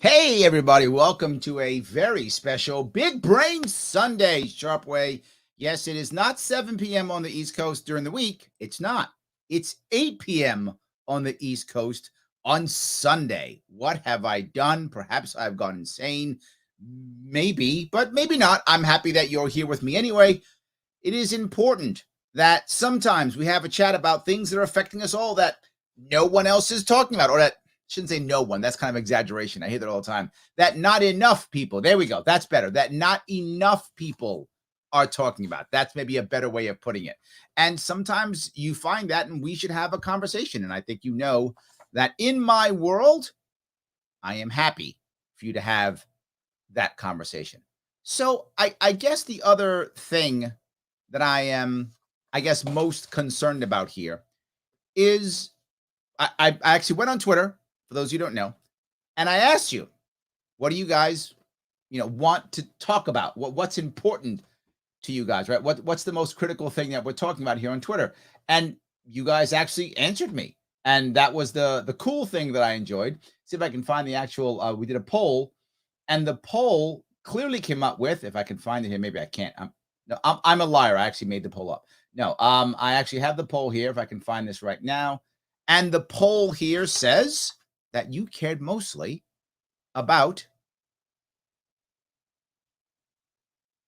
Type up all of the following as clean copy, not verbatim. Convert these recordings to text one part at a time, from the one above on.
Hey, everybody, welcome to a very special Big Brain Sunday, Sharpe Way. Yes, it is not 7 p.m. on the East Coast during the week. It's not. It's 8 p.m. on the East Coast on Sunday. What have I done? Perhaps I've gone insane. Maybe, but maybe not. I'm happy that you're here with me anyway. It is important that sometimes we have a chat about things that are affecting us all that no one else is talking about, or that shouldn't say no one. That's kind of exaggeration. I hear that all the time. That not enough people. There we go. That's better. That not enough people are talking about. That's maybe a better way of putting it. And sometimes you find that, and we should have a conversation. And I think you know that in my world, I am happy for you to have that conversation. So I guess the other thing that I am, I guess, most concerned about here is I actually went on Twitter, for those you don't know, and I asked you, what do you guys, want to talk about? What's important to you guys, right? What's the most critical thing that we're talking about here on Twitter? And you guys actually answered me, and that was the cool thing that I enjoyed. See if I can find the actual. We did a poll, and the poll clearly came up with. If I can find it here, maybe I can't. I'm a liar. I actually made the poll up. No, I actually have the poll here. If I can find this right now, and the poll here says that you cared mostly about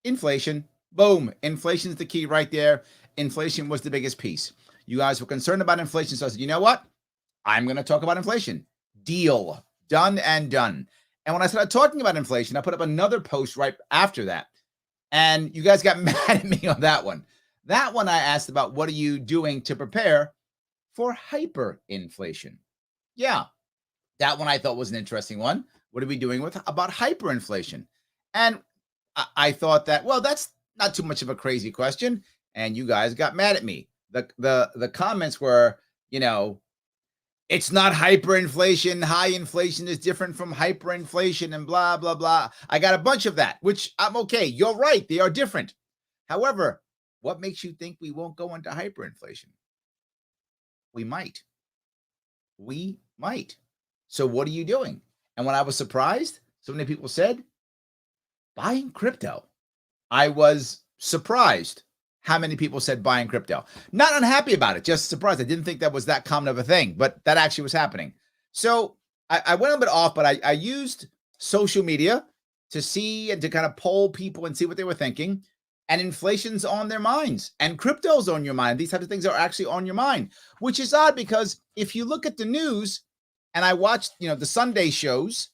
inflation. Boom. Inflation's the key right there. Inflation was the biggest piece. You guys were concerned about inflation. So I said, you know what? I'm going to talk about inflation. Deal. Done and done. And when I started talking about inflation, I put up another post right after that. And you guys got mad at me on that one. That one I asked about, what are you doing to prepare for hyperinflation? Yeah, that one I thought was an interesting one. What are we doing about hyperinflation? And I thought that, well, that's not too much of a crazy question. And you guys got mad at me. The comments were, it's not hyperinflation. High inflation is different from hyperinflation and blah, blah, blah. I got a bunch of that, which I'm okay. You're right. They are different. However, what makes you think we won't go into hyperinflation? We might. We might. So what are you doing? And when I was surprised, so many people said, buying crypto. I was surprised how many people said buying crypto. Not unhappy about it, just surprised. I didn't think that was that common of a thing, but that actually was happening. So I went a bit off, but I used social media to see and to kind of poll people and see what they were thinking. And inflation's on their minds, and crypto's on your mind. These types of things are actually on your mind, which is odd because if you look at the news, and I watched, the Sunday shows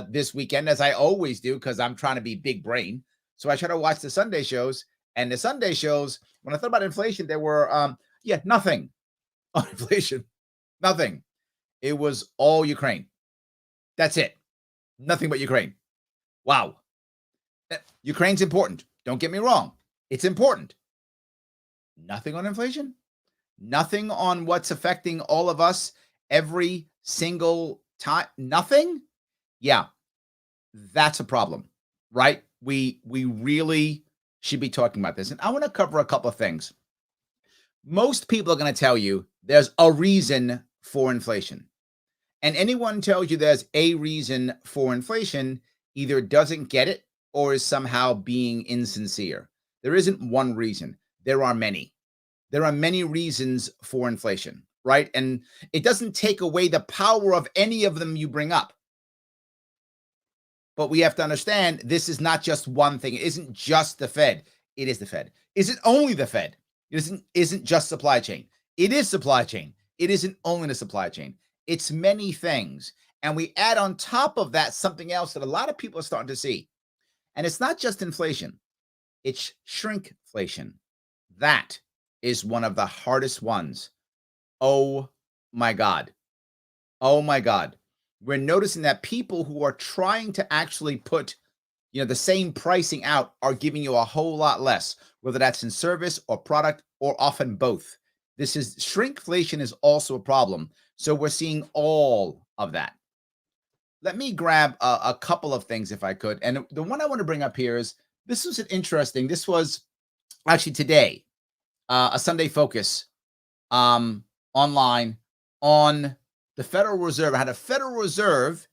this weekend, as I always do, because I'm trying to be big brain. So I try to watch the Sunday shows, and the Sunday shows, when I thought about inflation, there were, nothing on inflation, nothing. It was all Ukraine. That's it. Nothing but Ukraine. Wow. Ukraine's important. Don't get me wrong. It's important. Nothing on inflation. Nothing on what's affecting all of us every single time. Nothing. Yeah, that's a problem, right? We really should be talking about this. And I want to cover a couple of things. Most people are going to tell you there's a reason for inflation. And anyone tells you there's a reason for inflation either doesn't get it or is somehow being insincere. There isn't one reason. There are many. There are many reasons for inflation, right? And it doesn't take away the power of any of them you bring up. But we have to understand this is not just one thing. It isn't just the Fed. It is the Fed. Is it only the Fed? It isn't just supply chain. It is supply chain. It isn't only the supply chain. It's many things. And we add on top of that something else that a lot of people are starting to see. And it's not just inflation. It's shrinkflation. That is one of the hardest ones. Oh my God. Oh my God. We're noticing that people who are trying to actually put, the same pricing out are giving you a whole lot less, whether that's in service or product or often both. Shrinkflation is also a problem. So we're seeing all of that. Let me grab a couple of things if I could. And the one I want to bring up here is, this was this was actually today, a Sunday Focus online on the Federal Reserve. I had a Federal Reserve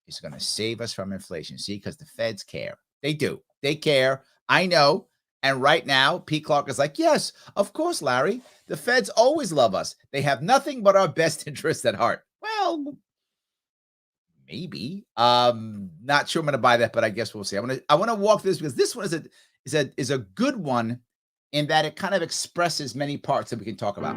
is going to save us from inflation. See, because the feds care. They do. They care. I know. And right now, Pete Clark is like, yes, of course, Larry. The feds always love us. They have nothing but our best interests at heart. Well, maybe. Not sure I'm going to buy that, but I guess we'll see. I want to walk through this because this one is a good one in that it kind of expresses many parts that we can talk about.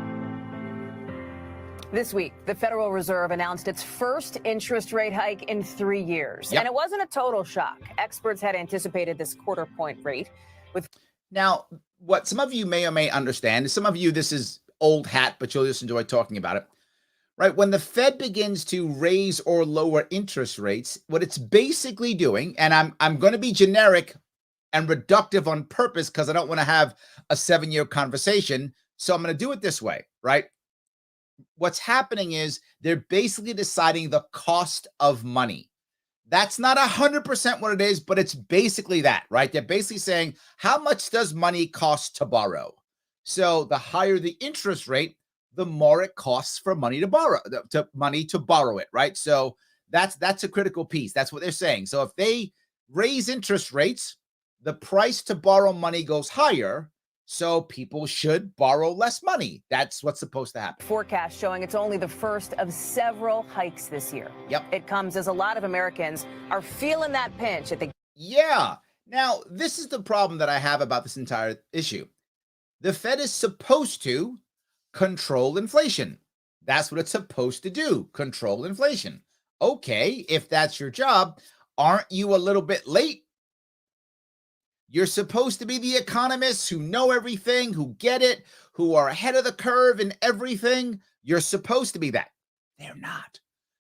This week, the Federal Reserve announced its first interest rate hike in 3 years. Yep. And it wasn't a total shock. Experts had anticipated this quarter-point rate. Now, what some of you may or may understand, some of you, this is old hat, but you'll just enjoy talking about it, right? When the Fed begins to raise or lower interest rates, what it's basically doing, and I'm going to be generic and reductive on purpose because I don't want to have a 7-year conversation, so I'm going to do it this way, right? What's happening is they're basically deciding the cost of money. That's not 100% what it is, but it's basically that, right? They're basically saying, how much does money cost to borrow? So the higher the interest rate, the more it costs for money to borrow, it, right? So that's a critical piece. That's what they're saying. So if they raise interest rates, the price to borrow money goes higher. So people should borrow less money. That's what's supposed to happen. Forecast showing it's only the first of several hikes this year. Yep. It comes as a lot of Americans are feeling that pinch at the. Yeah. Now, this is the problem that I have about this entire issue. The Fed is supposed to control inflation. That's what it's supposed to do, control inflation. Okay, if that's your job, aren't you a little bit late? You're supposed to be the economists who know everything, who get it, who are ahead of the curve in everything. You're supposed to be that. They're not.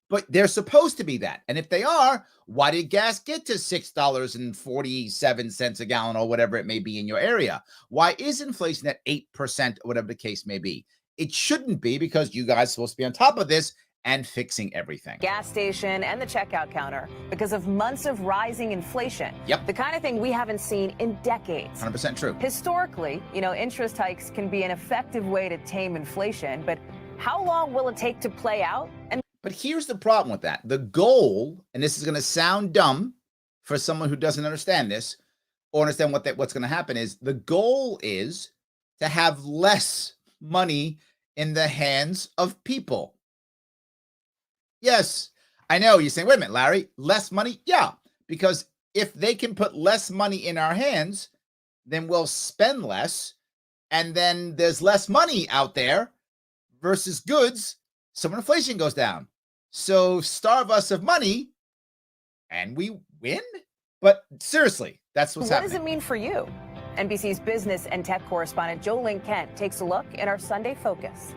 But they're supposed to be that. And if they are, why did gas get to $6.47 a gallon or whatever it may be in your area? Why is inflation at 8% or whatever the case may be? It shouldn't be because you guys are supposed to be on top of this and fixing everything. Gas station and the checkout counter because of months of rising inflation. Yep. The kind of thing we haven't seen in decades. 100% true. Historically, interest hikes can be an effective way to tame inflation, but how long will it take to play out? But here's the problem with that. The goal, and this is going to sound dumb for someone who doesn't understand this or understand what's going to happen, is the goal is to have less money in the hands of people. Yes, I know you're saying, wait a minute, Larry, less money? Yeah, because if they can put less money in our hands, then we'll spend less. And then there's less money out there versus goods. So inflation goes down. So starve us of money and we win. But seriously, that's what's happening. What does it mean for you? NBC's business and tech correspondent Joe Lynn Kent takes a look in our Sunday Focus.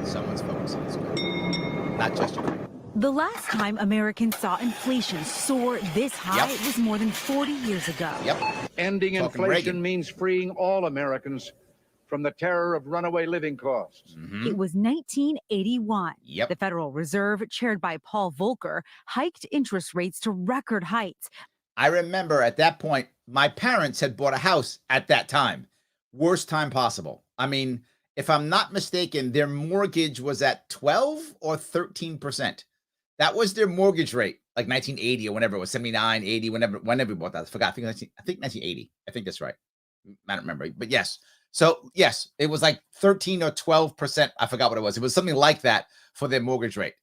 Someone's focusing. That's good. Not just you. The last time Americans saw inflation soar this high was more than 40 years ago. Yep. Ending Talking inflation Reagan. means freeing all Americans from the terror of runaway living costs. Mm-hmm. It was 1981. Yep. The Federal Reserve, chaired by Paul Volcker, hiked interest rates to record heights. I remember at that point, my parents had bought a house at that time. Worst time possible. I mean, if I'm not mistaken, their mortgage was at 12 or 13%. That was their mortgage rate, like 1980 or whenever it was, 79, 80, whenever we bought that. I forgot. I think 1980. I think that's right. I don't remember. But yes. So yes, it was like 13 or 12%. I forgot what it was. It was something like that for their mortgage rate.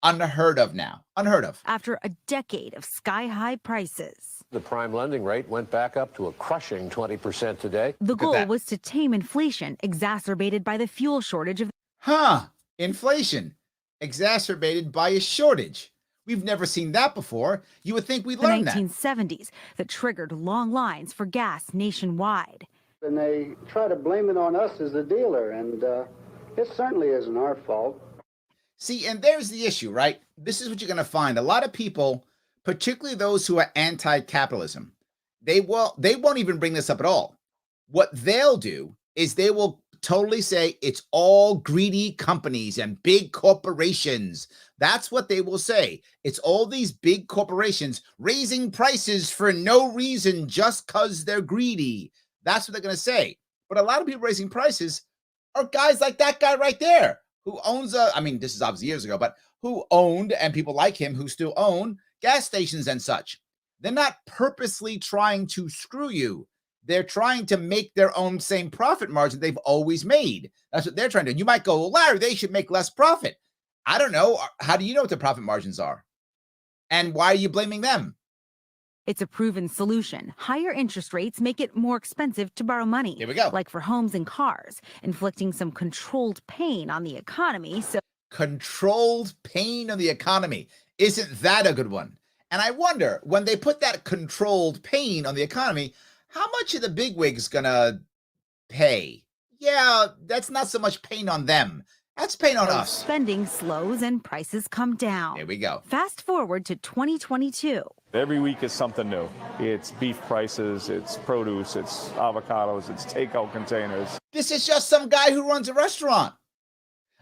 Unheard of now. Unheard of. After a decade of sky-high prices. The prime lending rate went back up to a crushing 20% today. The goal was to tame inflation, exacerbated by the fuel shortage of. Inflation exacerbated by a shortage. We've never seen that before. You would think we'd learn that. The 1970s that triggered long lines for gas nationwide. And they try to blame it on us as the dealer, and it certainly isn't our fault. See, and there's the issue, right? This is what you're going to find. A lot of people, particularly those who are anti-capitalism, they won't even bring this up at all. What they'll do is they will totally say it's all greedy companies and big corporations. That's what they will say. It's all these big corporations raising prices for no reason just because they're greedy. That's what they're going to say. But a lot of people raising prices are guys like that guy right there who owns this is obviously years ago, but who owned, and people like him who still own gas stations and such. They're not purposely trying to screw you. They're trying to make their own same profit margin they've always made. That's what they're trying to do. You might go, well, Larry, they should make less profit. I don't know. How do you know what the profit margins are? And why are you blaming them? It's a proven solution. Higher interest rates make it more expensive to borrow money. Here we go. Like for homes and cars, inflicting some controlled pain on the economy. So Controlled pain on the economy. Isn't that a good one? And I wonder, when they put that controlled pain on the economy, how much are the bigwigs going to pay? Yeah, that's not so much pain on them. That's pain on us. spending slows and prices come down. Here we go. Fast forward to 2022. Every week is something new. It's beef prices, it's produce, it's avocados, it's takeout containers. This is just some guy who runs a restaurant.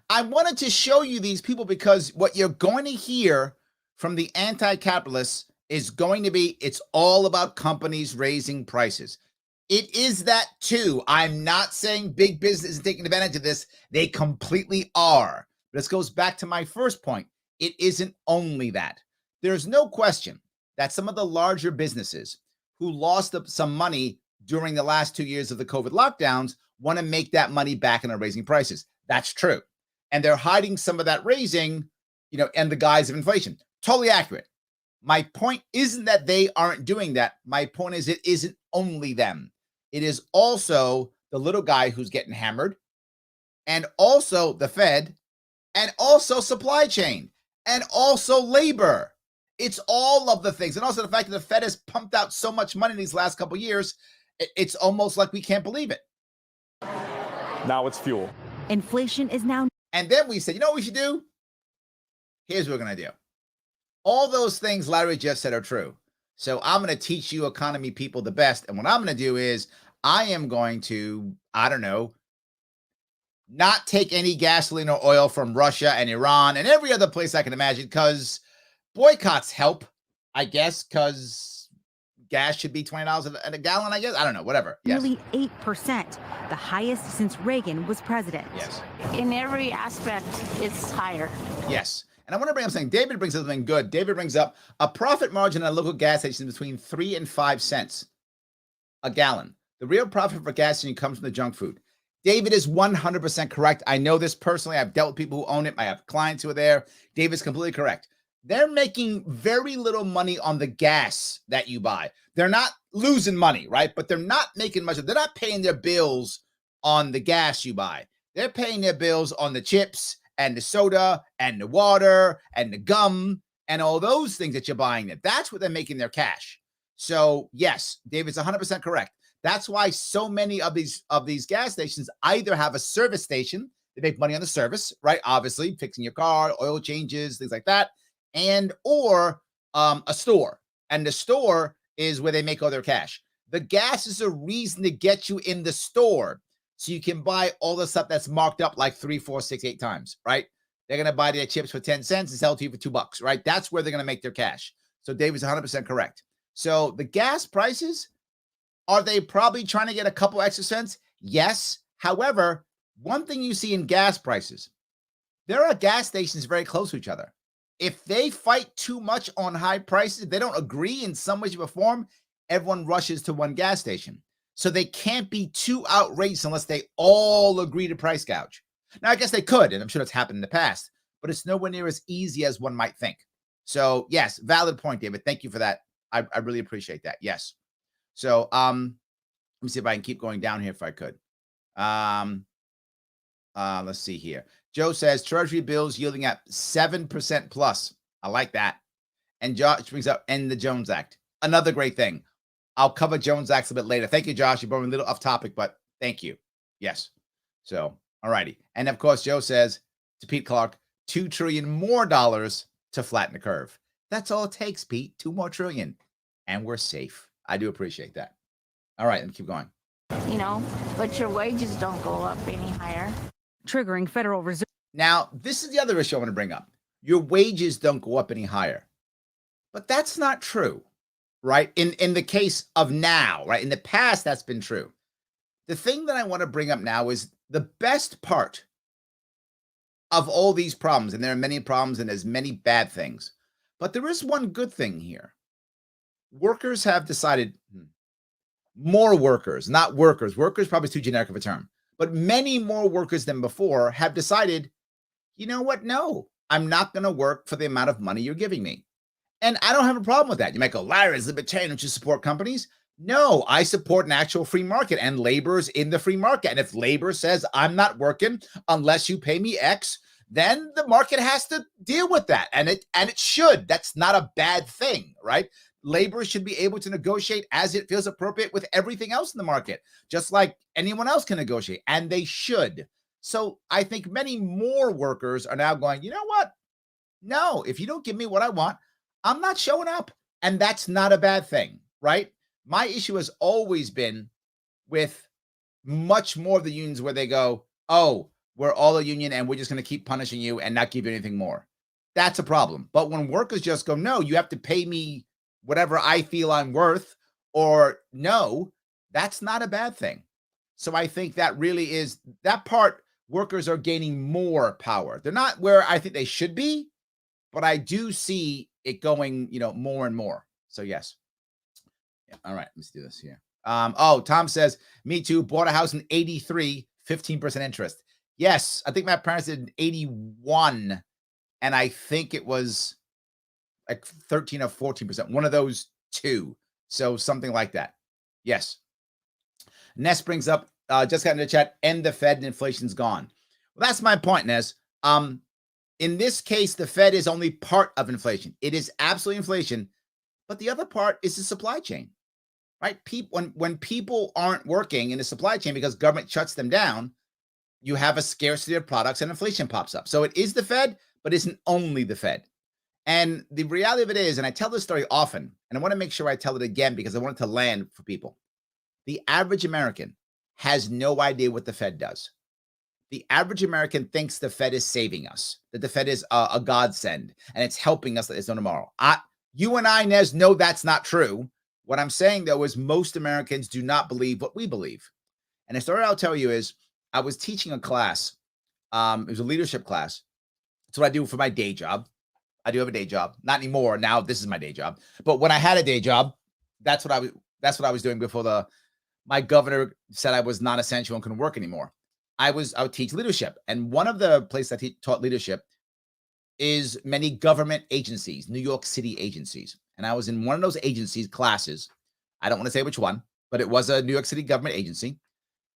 I wanted to show you these people because what you're going to hear from the anti-capitalists is going to be, it's all about companies raising prices. It is that too. I'm not saying big business is taking advantage of this. They completely are. This goes back to my first point. It isn't only that. There's no question that some of the larger businesses who lost some money during the last 2 years of the COVID lockdowns want to make that money back and are raising prices. That's true. And they're hiding some of that raising, in the guise of inflation. Totally accurate. My point isn't that they aren't doing that. My point is it isn't only them. It is also the little guy who's getting hammered, and also the Fed, and also supply chain, and also labor. It's all of the things. And also the fact that the Fed has pumped out so much money in these last couple of years, it's almost like we can't believe it. Now it's fuel. Inflation is now. And then we said, you know what we should do? Here's what we're going to do. All those things Larry just said are true. So I'm going to teach you economy people the best. And what I'm going to do is I am going to, not take any gasoline or oil from Russia and Iran and every other place I can imagine, because boycotts help, I guess, because gas should be $20 a gallon, I guess. I don't know, whatever. Yes. Nearly 8%, the highest since Reagan was president. Yes. In every aspect, it's higher. Yes. And I want to bring up something. David brings up something good. David brings up a profit margin at a local gas station between 3 and 5 cents a gallon. The real profit for gas station comes from the junk food. David is 100% correct. I know this personally. I've dealt with people who own it. I have clients who are there. David's completely correct. They're making very little money on the gas that you buy. They're not losing money, right? But they're not making much. They're not paying their bills on the gas you buy. They're paying their bills on the chips and the soda and the water and the gum and all those things that you're buying there. That's what they're making their cash. So yes, David's 100% correct. That's why so many of these gas stations either have a service station, they make money on the service, right? Obviously, fixing your car, oil changes, things like that, and or a store. And the store is where they make all their cash. The gas is a reason to get you in the store, so you can buy all the stuff that's marked up like 3, 4, 6, 8 times, right? They're going to buy their chips for 10 cents and sell it to you for $2, right? That's where they're going to make their cash. So David's 100% correct. So the gas prices, are they probably trying to get a couple extra cents? Yes. However, one thing you see in gas prices, there are gas stations very close to each other. If they fight too much on high prices, if they don't agree in some way, shape, or form, everyone rushes to one gas station. So they can't be too outrageous unless they all agree to price gouge. Now, I guess they could, and I'm sure that's happened in the past, but it's nowhere near as easy as one might think. So yes, valid point, David. Thank you for that. I really appreciate that. Yes. So let me see if I can keep going down here if I could. Let's see here. Joe says Treasury bills yielding at 7% plus. I like that. And Josh brings up end the Jones Act. Another great thing. I'll cover Jones Act a bit later. Thank you, Josh. You brought me a little off topic, but thank you. Yes. So, all righty. And of course, Joe says to Pete Clark, $2 trillion more to flatten the curve. That's all it takes, Pete. 2 more trillion. And we're safe. I do appreciate that. All right, let me keep going. But your wages don't go up any higher. Triggering Federal Reserve. Now, this is the other issue I want to bring up. Your wages don't go up any higher. But that's not true, right? In the case of now, right? In the past, that's been true. The thing that I want to bring up now is the best part of all these problems, and there are many problems and there's many bad things. But there is one good thing here. Workers have decided, more workers, not workers. Workers probably is too generic of a term, but many more workers than before have decided, you know what? No, I'm not going to work for the amount of money you're giving me. And I don't have a problem with that. You might go, Larry, is libertarian, don't you support companies? No, I support an actual free market, and labor's in the free market. And if labor says I'm not working unless you pay me X, then the market has to deal with that. And it should. That's not a bad thing, right? Labor should be able to negotiate as it feels appropriate with everything else in the market, just like anyone else can negotiate, and they should. So I think many more workers are now going, you know what? No, if you don't give me what I want, I'm not showing up. And that's not a bad thing, right? My issue has always been with much more of the unions where they go, oh, we're all a union and we're just going to keep punishing you and not give you anything more. That's a problem. But when workers just go, no, you have to pay me whatever I feel I'm worth, or no, that's not a bad thing. So I think that really is that part. Workers are gaining more power. They're not where I think they should be, but I do see it going, more and more. So yes. Yeah, all right, let's do this here. Tom says, me too, bought a house in 83, 15% interest. Yes, I think my parents did in 81, and I think it was like 13 or 14%, one of those two. So something like that. Yes. Ness brings up, just got in the chat, end the Fed and inflation's gone. Well, that's my point, Ness. In this case, the Fed is only part of inflation. It is absolutely inflation, but the other part is the supply chain, right? When people aren't working in the supply chain because government shuts them down, you have a scarcity of products and inflation pops up. So it is the Fed, but isn't only the Fed. And the reality of it is, and I tell this story often, and I want to make sure I tell it again because I want it to land for people. The average American has no idea what the Fed does. The average American thinks the Fed is saving us, that the Fed is a godsend, and it's helping us that there's no tomorrow. You and I, Nez, know that's not true. What I'm saying, though, is most Americans do not believe what we believe. And the story I'll tell you is I was teaching a class. It was a leadership class. That's what I do for my day job. I do have a day job. Not anymore. Now this is my day job. But when I had a day job, that's what I was doing before my governor said I was non-essential and couldn't work anymore. I would teach leadership. And one of the places I taught leadership is many government agencies, New York City agencies. And I was in one of those agencies classes. I don't want to say which one, but it was a New York City government agency.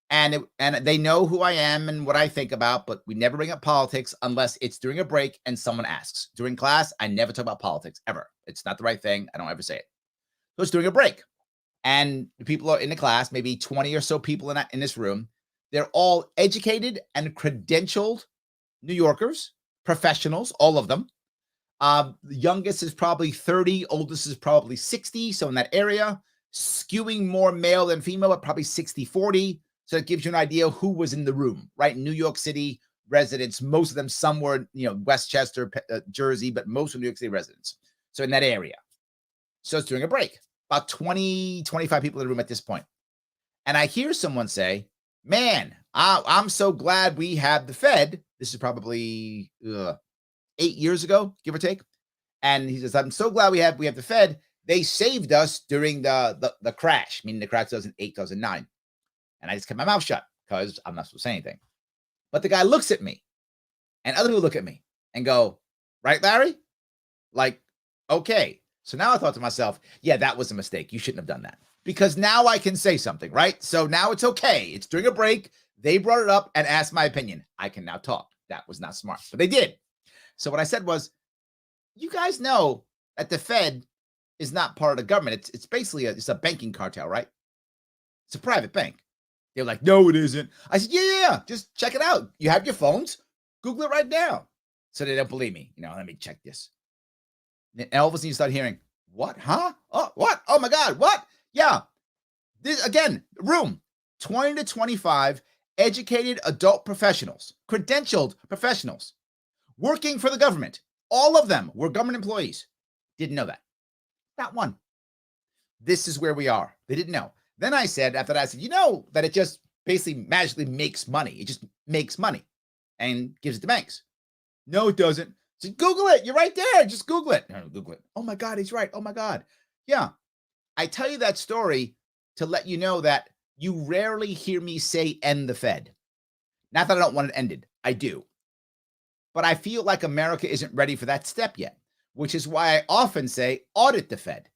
And they know who I am and what I think about, but we never bring up politics unless it's during a break and someone asks. During class, I never talk about politics, ever. It's not the right thing. I don't ever say it. So it's during a break. And the people are in the class, maybe 20 or so people in this room. They're all educated and credentialed New Yorkers, professionals, all of them. The youngest is probably 30, oldest is probably 60. So in that area, skewing more male than female, but probably 60-40. So it gives you an idea who was in the room, right? New York City residents, most of them somewhere, Westchester, Jersey, but most of New York City residents. So in that area. So it's during a break, about 20, 25 people in the room at this point. And I hear someone say, man, I'm so glad we have the Fed. This is probably 8 years ago, give or take. And he says, I'm so glad we have the Fed. They saved us during the crash, meaning the crash 2008, 2009. And I just kept my mouth shut because I'm not supposed to say anything. But the guy looks at me and other people look at me and go, right, Larry? Like, okay. So now I thought to myself, yeah, that was a mistake. You shouldn't have done that. Because now I can say something, right? So now it's okay. It's during a break. They brought it up and asked my opinion. I can now talk. That was not smart, but they did. So what I said was, you guys know that the Fed is not part of the government. It's basically it's a banking cartel, right? It's a private bank. They're like, no, it isn't. I said, yeah. Just check it out. You have your phones. Google it right now. So they don't believe me. Let me check this. And all of a sudden you start hearing, what? Huh? Oh, what? Oh my God. What? Yeah. This again, room 20 to 25 educated adult professionals, credentialed professionals working for the government. All of them were government employees. Didn't know that. Not one. This is where we are. They didn't know. Then I said, after that, I said, that it just basically magically makes money. It just makes money and gives it to banks. No, it doesn't. Just Google it. You're right there. Just Google it. No, Google it. Oh my God, he's right. Oh my God. Yeah. I tell you that story to let you know that you rarely hear me say end the Fed. Not that I don't want it ended. I do. But I feel like America isn't ready for that step yet, which is why I often say audit the Fed.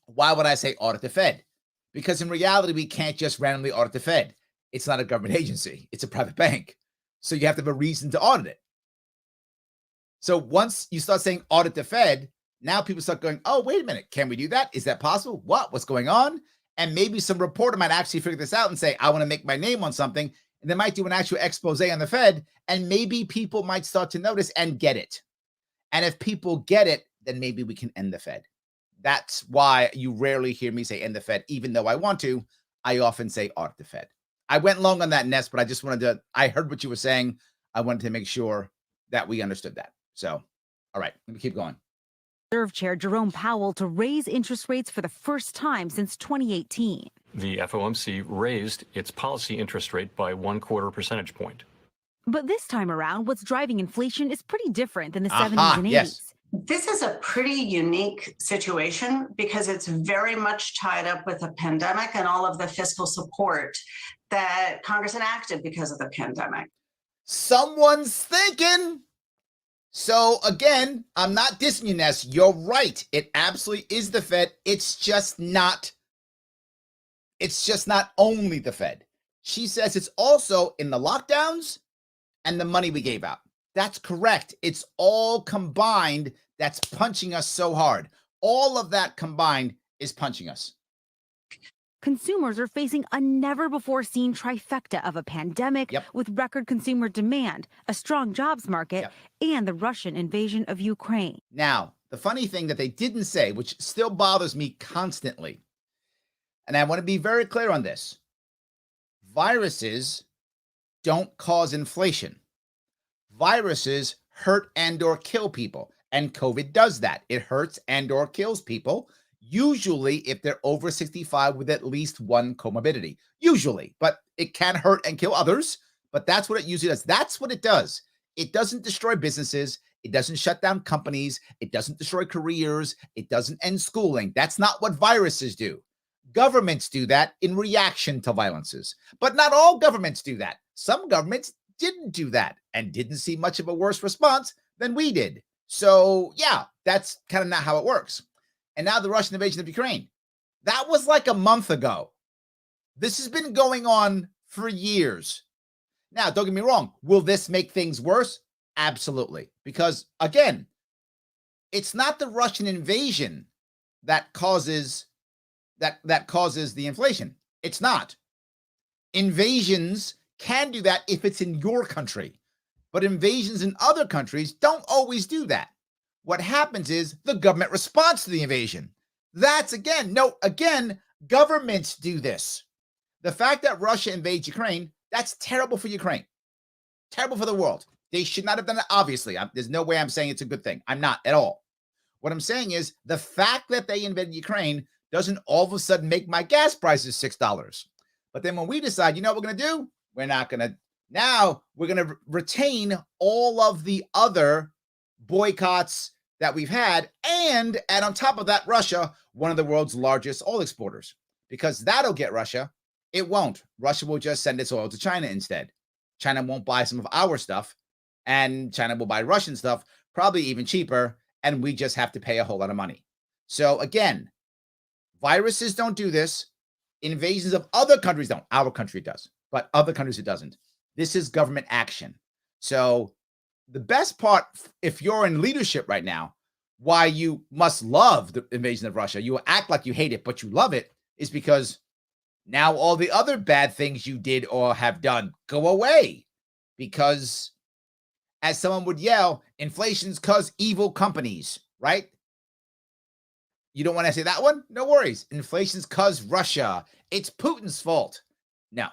Why would I say audit the Fed? Because in reality, we can't just randomly audit the Fed. It's not a government agency. It's a private bank. So you have to have a reason to audit it. So once you start saying audit the Fed, now people start going, oh, wait a minute. Can we do that? Is that possible? What's going on? And maybe some reporter might actually figure this out and say, I want to make my name on something. And they might do an actual expose on the Fed. And maybe people might start to notice and get it. And if people get it, then maybe we can end the Fed. That's why you rarely hear me say end the Fed, even though I want to. I often say audit the Fed. I went long on that, Ness, but I just wanted to, I heard what you were saying. I wanted to make sure that we understood that. So, all right, let me keep going. Reserve Chair Jerome Powell to raise interest rates for the first time since 2018. The FOMC raised its policy interest rate by 1/4 percentage point. But this time around, what's driving inflation is pretty different than the 70s and 80s. Yes. This is a pretty unique situation because it's very much tied up with the pandemic and all of the fiscal support that Congress enacted because of the pandemic. Someone's thinking. So again, I'm not dissing you, Ness. You're right. It absolutely is the Fed. It's just not only the Fed. She says it's also in the lockdowns and the money we gave out. That's correct. It's all combined that's punching us so hard. All of that combined is punching us. Consumers are facing a never-before-seen trifecta of a pandemic with record consumer demand, a strong jobs market, and the Russian invasion of Ukraine. Now, the funny thing that they didn't say, which still bothers me constantly, and I want to be very clear on this, viruses don't cause inflation. Viruses hurt and or kill people, and COVID does that. It hurts and or kills people, usually if they're over 65 with at least one comorbidity. Usually, but it can hurt and kill others, but that's what it usually does. That's what it does. It doesn't destroy businesses. It doesn't shut down companies. It doesn't destroy careers. It doesn't end schooling. That's not what viruses do. Governments do that in reaction to violences, but not all governments do that. Some governments didn't do that and didn't see much of a worse response than we did. So yeah, that's kind of not how it works. And now the Russian invasion of Ukraine. That was like a month ago. This has been going on for years. Now, don't get me wrong. Will this make things worse? Absolutely. Because again, it's not the Russian invasion that causes the inflation. It's not. Invasions can do that if it's in your country, but invasions in other countries don't always do that. What happens is the government responds to the invasion. That's again, governments do this. The fact that Russia invades Ukraine, that's terrible for Ukraine. Terrible for the world. They should not have done it, obviously. There's no way I'm saying it's a good thing. I'm not at all. What I'm saying is the fact that they invaded Ukraine doesn't all of a sudden make my gas prices $6. But then when we decide, you know what we're going to do? We're going to retain all of the other boycotts that we've had and add on top of that Russia, one of the world's largest oil exporters, because that'll get Russia. It won't. Russia will just send its oil to China instead. China won't buy some of our stuff, and China will buy Russian stuff, probably even cheaper, and we just have to pay a whole lot of money. So again, viruses don't do this. Invasions of other countries don't. Our country does, but other countries it doesn't. This is government action. So the best part, if you're in leadership right now, why you must love the invasion of Russia, you act like you hate it, but you love it, is because now all the other bad things you did or have done go away. Because as someone would yell, inflation's cause evil companies, right? You don't want to say that one? No worries. Inflation's cause Russia. It's Putin's fault. No,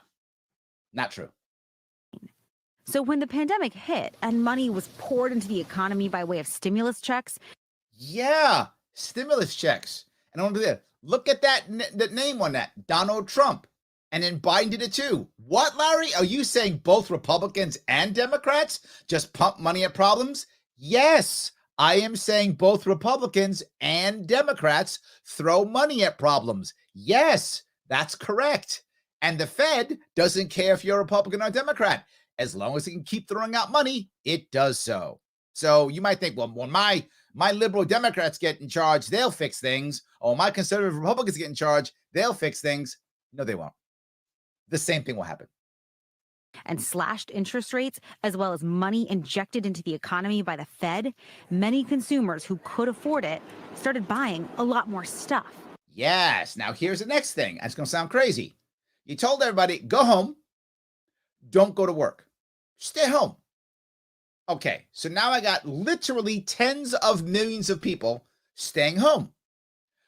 not true. So when the pandemic hit and money was poured into the economy by way of stimulus checks. Yeah, stimulus checks. And I want to do that. Look at that name on that, Donald Trump. And then Biden did it too. What, Larry? Are you saying both Republicans and Democrats just pump money at problems? Yes, I am saying both Republicans and Democrats throw money at problems. Yes, that's correct. And the Fed doesn't care if you're a Republican or Democrat. As long as it can keep throwing out money, it does so. So you might think, well, when my liberal Democrats get in charge, they'll fix things. Or my conservative Republicans get in charge, they'll fix things. No, they won't. The same thing will happen. And slashed interest rates, as well as money injected into the economy by the Fed, many consumers who could afford it started buying a lot more stuff. Yes. Now, here's the next thing. It's going to sound crazy. You told everybody, go home. Don't go to work. Stay home. Okay. So now I got literally tens of millions of people staying home.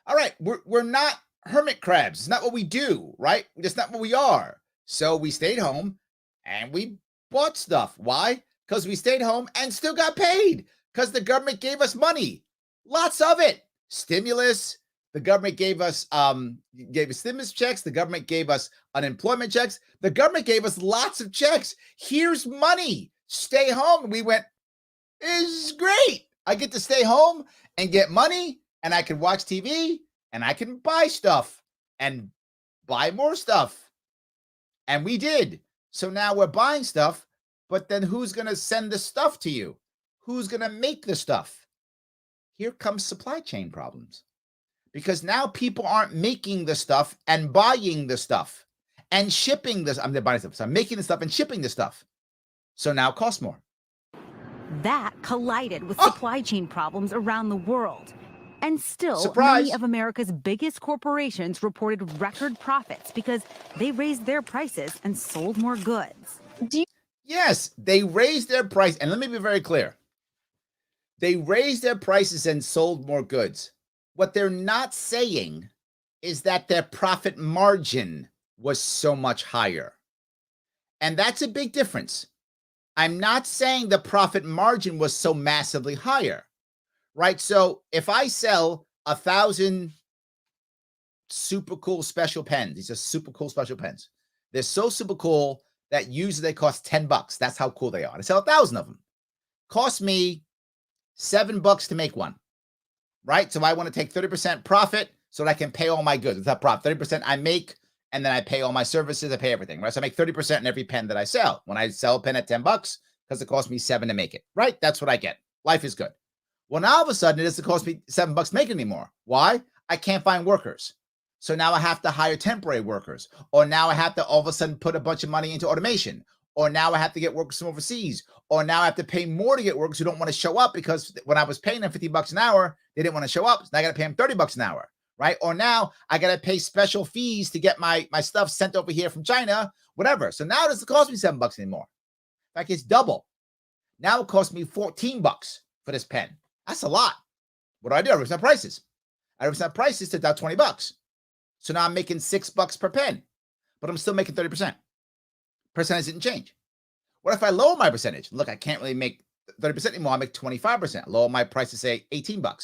All right. We're not hermit crabs. It's not what we do, right? That's not what we are. So we stayed home. And we bought stuff. Why? Because we stayed home and still got paid. Because the government gave us money. Lots of it. Stimulus. The government gave us stimulus checks. The government gave us unemployment checks. The government gave us lots of checks. Here's money. Stay home. We went, this is great. I get to stay home and get money. And I can watch TV. And I can buy stuff. And buy more stuff. And we did. So now we're buying stuff, but then who's going to send the stuff to you? Who's going to make the stuff? Here comes supply chain problems. Because now people aren't making the stuff and buying the stuff and shipping this. I'm buying stuff. So I'm making the stuff and shipping the stuff. So now it costs more. That collided with supply chain problems around the world. And still, Surprise. Many of America's biggest corporations reported record profits because they raised their prices and sold more goods. Yes, they raised their price. And let me be very clear. They raised their prices and sold more goods. What they're not saying is that their profit margin was so much higher. And that's a big difference. I'm not saying the profit margin was so massively higher. Right. So if I sell 1,000 super cool special pens, these are super cool special pens. They're so super cool that usually they cost $10. That's how cool they are. I sell 1,000 of them. Cost me $7 to make one. Right. So I want to take 30% profit so that I can pay all my goods. It's that profit. 30% I make, and then I pay all my services. I pay everything. Right. So I make 30% in every pen that I sell. When I sell a pen at $10, because it cost me $7 to make it. Right. That's what I get. Life is good. Well, now all of a sudden, it doesn't cost me $7 to make it anymore. Why? I can't find workers. So now I have to hire temporary workers. Or now I have to all of a sudden put a bunch of money into automation. Or now I have to get workers from overseas. Or now I have to pay more to get workers who don't want to show up because when I was paying them $50 an hour, they didn't want to show up. So now I got to pay them $30 an hour, right? Or now I got to pay special fees to get my stuff sent over here from China, whatever. So now it doesn't cost me $7 anymore. In fact, it's double. Now it costs me $14 for this pen. That's a lot. What do? I raise my prices. I raise my prices to about $20. So now I'm making $6 per pen, but I'm still making 30%. Percentage didn't change. What if I lower my percentage? Look, I can't really make 30% anymore. I make 25%. Lower my price to say $18. Well,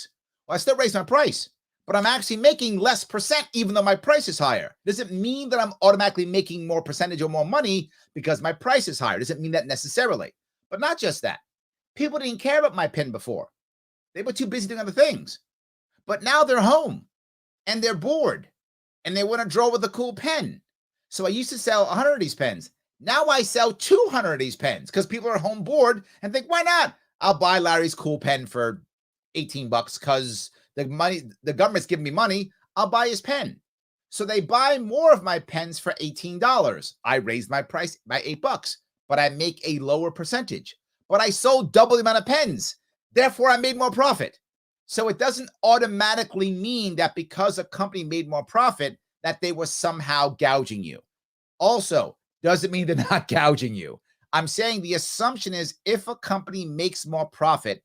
I still raise my price, but I'm actually making less percent even though my price is higher. Doesn't mean that I'm automatically making more percentage or more money because my price is higher. Doesn't mean that necessarily. But not just that. People didn't care about my pen before. They were too busy doing other things. But now they're home and they're bored and they want to draw with a cool pen. So I used to sell 100 of these pens. Now I sell 200 of these pens because people are home bored and think, why not? I'll buy Larry's cool pen for $18 because the government's giving me money. I'll buy his pen. So they buy more of my pens for $18. I raised my price by $8, but I make a lower percentage. But I sold double the amount of pens. Therefore, I made more profit. So it doesn't automatically mean that because a company made more profit, that they were somehow gouging you. Also, doesn't mean they're not gouging you. I'm saying the assumption is if a company makes more profit,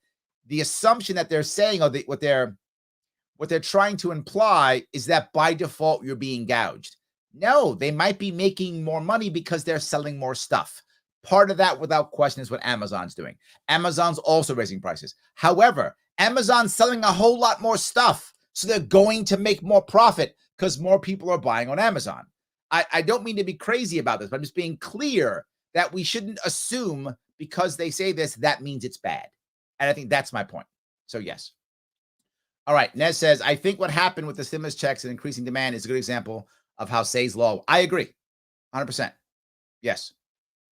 the assumption that they're saying or what they're trying to imply is that by default, you're being gouged. No, they might be making more money because they're selling more stuff. Part of that, without question, is what Amazon's doing. Amazon's also raising prices. However, Amazon's selling a whole lot more stuff, so they're going to make more profit because more people are buying on Amazon. I don't mean to be crazy about this, but I'm just being clear that we shouldn't assume because they say this, that means it's bad. And I think that's my point. So yes. All right. Nez says, I think what happened with the stimulus checks and increasing demand is a good example of how Say's law. I agree. 100%. Yes.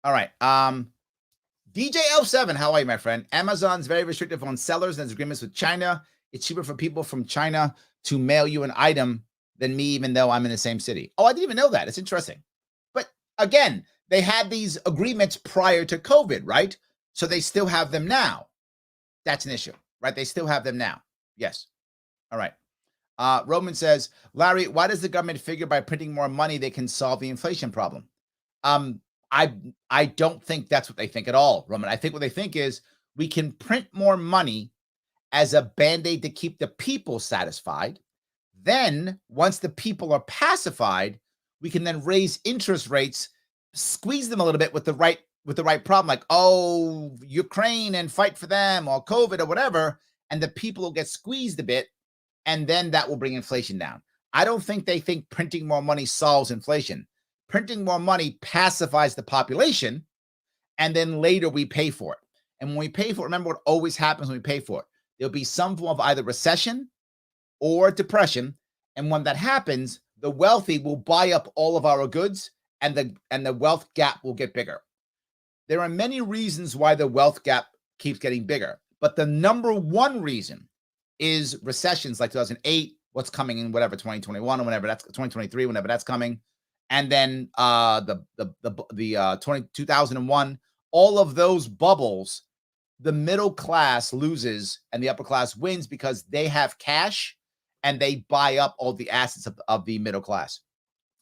All right. DJ L7, how are you, my friend? Amazon's very restrictive on sellers and its agreements with China. It's cheaper for people from China to mail you an item than me, even though I'm in the same city. Oh, I didn't even know that. It's interesting. But again, they had these agreements prior to COVID, right? So they still have them now. That's an issue, right? They still have them now. Yes. All right. Roman says, Larry, why does the government figure by printing more money they can solve the inflation problem? I don't think that's what they think at all, Roman. I think what they think is we can print more money as a band-aid to keep the people satisfied. Then once the people are pacified, we can then raise interest rates, squeeze them a little bit with the right problem, like, oh, Ukraine and fight for them, or COVID or whatever, and the people will get squeezed a bit, and then that will bring inflation down. I don't think they think printing more money solves inflation. Printing more money pacifies the population, and then later we pay for it. And when we pay for it, remember what always happens when we pay for it. There'll be some form of either recession or depression, and when that happens, the wealthy will buy up all of our goods, and the wealth gap will get bigger. There are many reasons why the wealth gap keeps getting bigger, but the number one reason is recessions like 2008, what's coming in whatever 2021 or whenever that's 2023, whenever that's coming, and then the 2001, all of those bubbles, the middle class loses and the upper class wins because they have cash and they buy up all the assets of the middle class.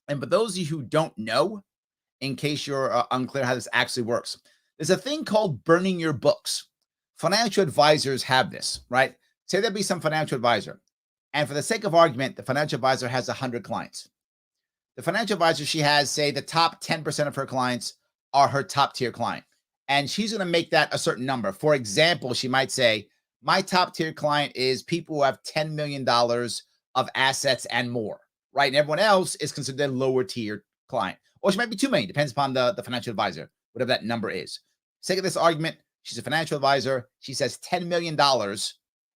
And for those of you who don't know, in case you're unclear how this actually works, there's a thing called burning your books. Financial advisors have this, right? Say there'd be some financial advisor, and for the sake of argument, the financial advisor has 100 clients. The financial advisor she has, say the top 10% of her clients are her top tier client, and she's going to make that a certain number. For example, she might say, my top tier client is people who have $10 million of assets and more, right? And everyone else is considered a lower tier client. Or she might be 2 million, depends upon the financial advisor, whatever that number is. Sake of this argument, she's a financial advisor. She says $10 million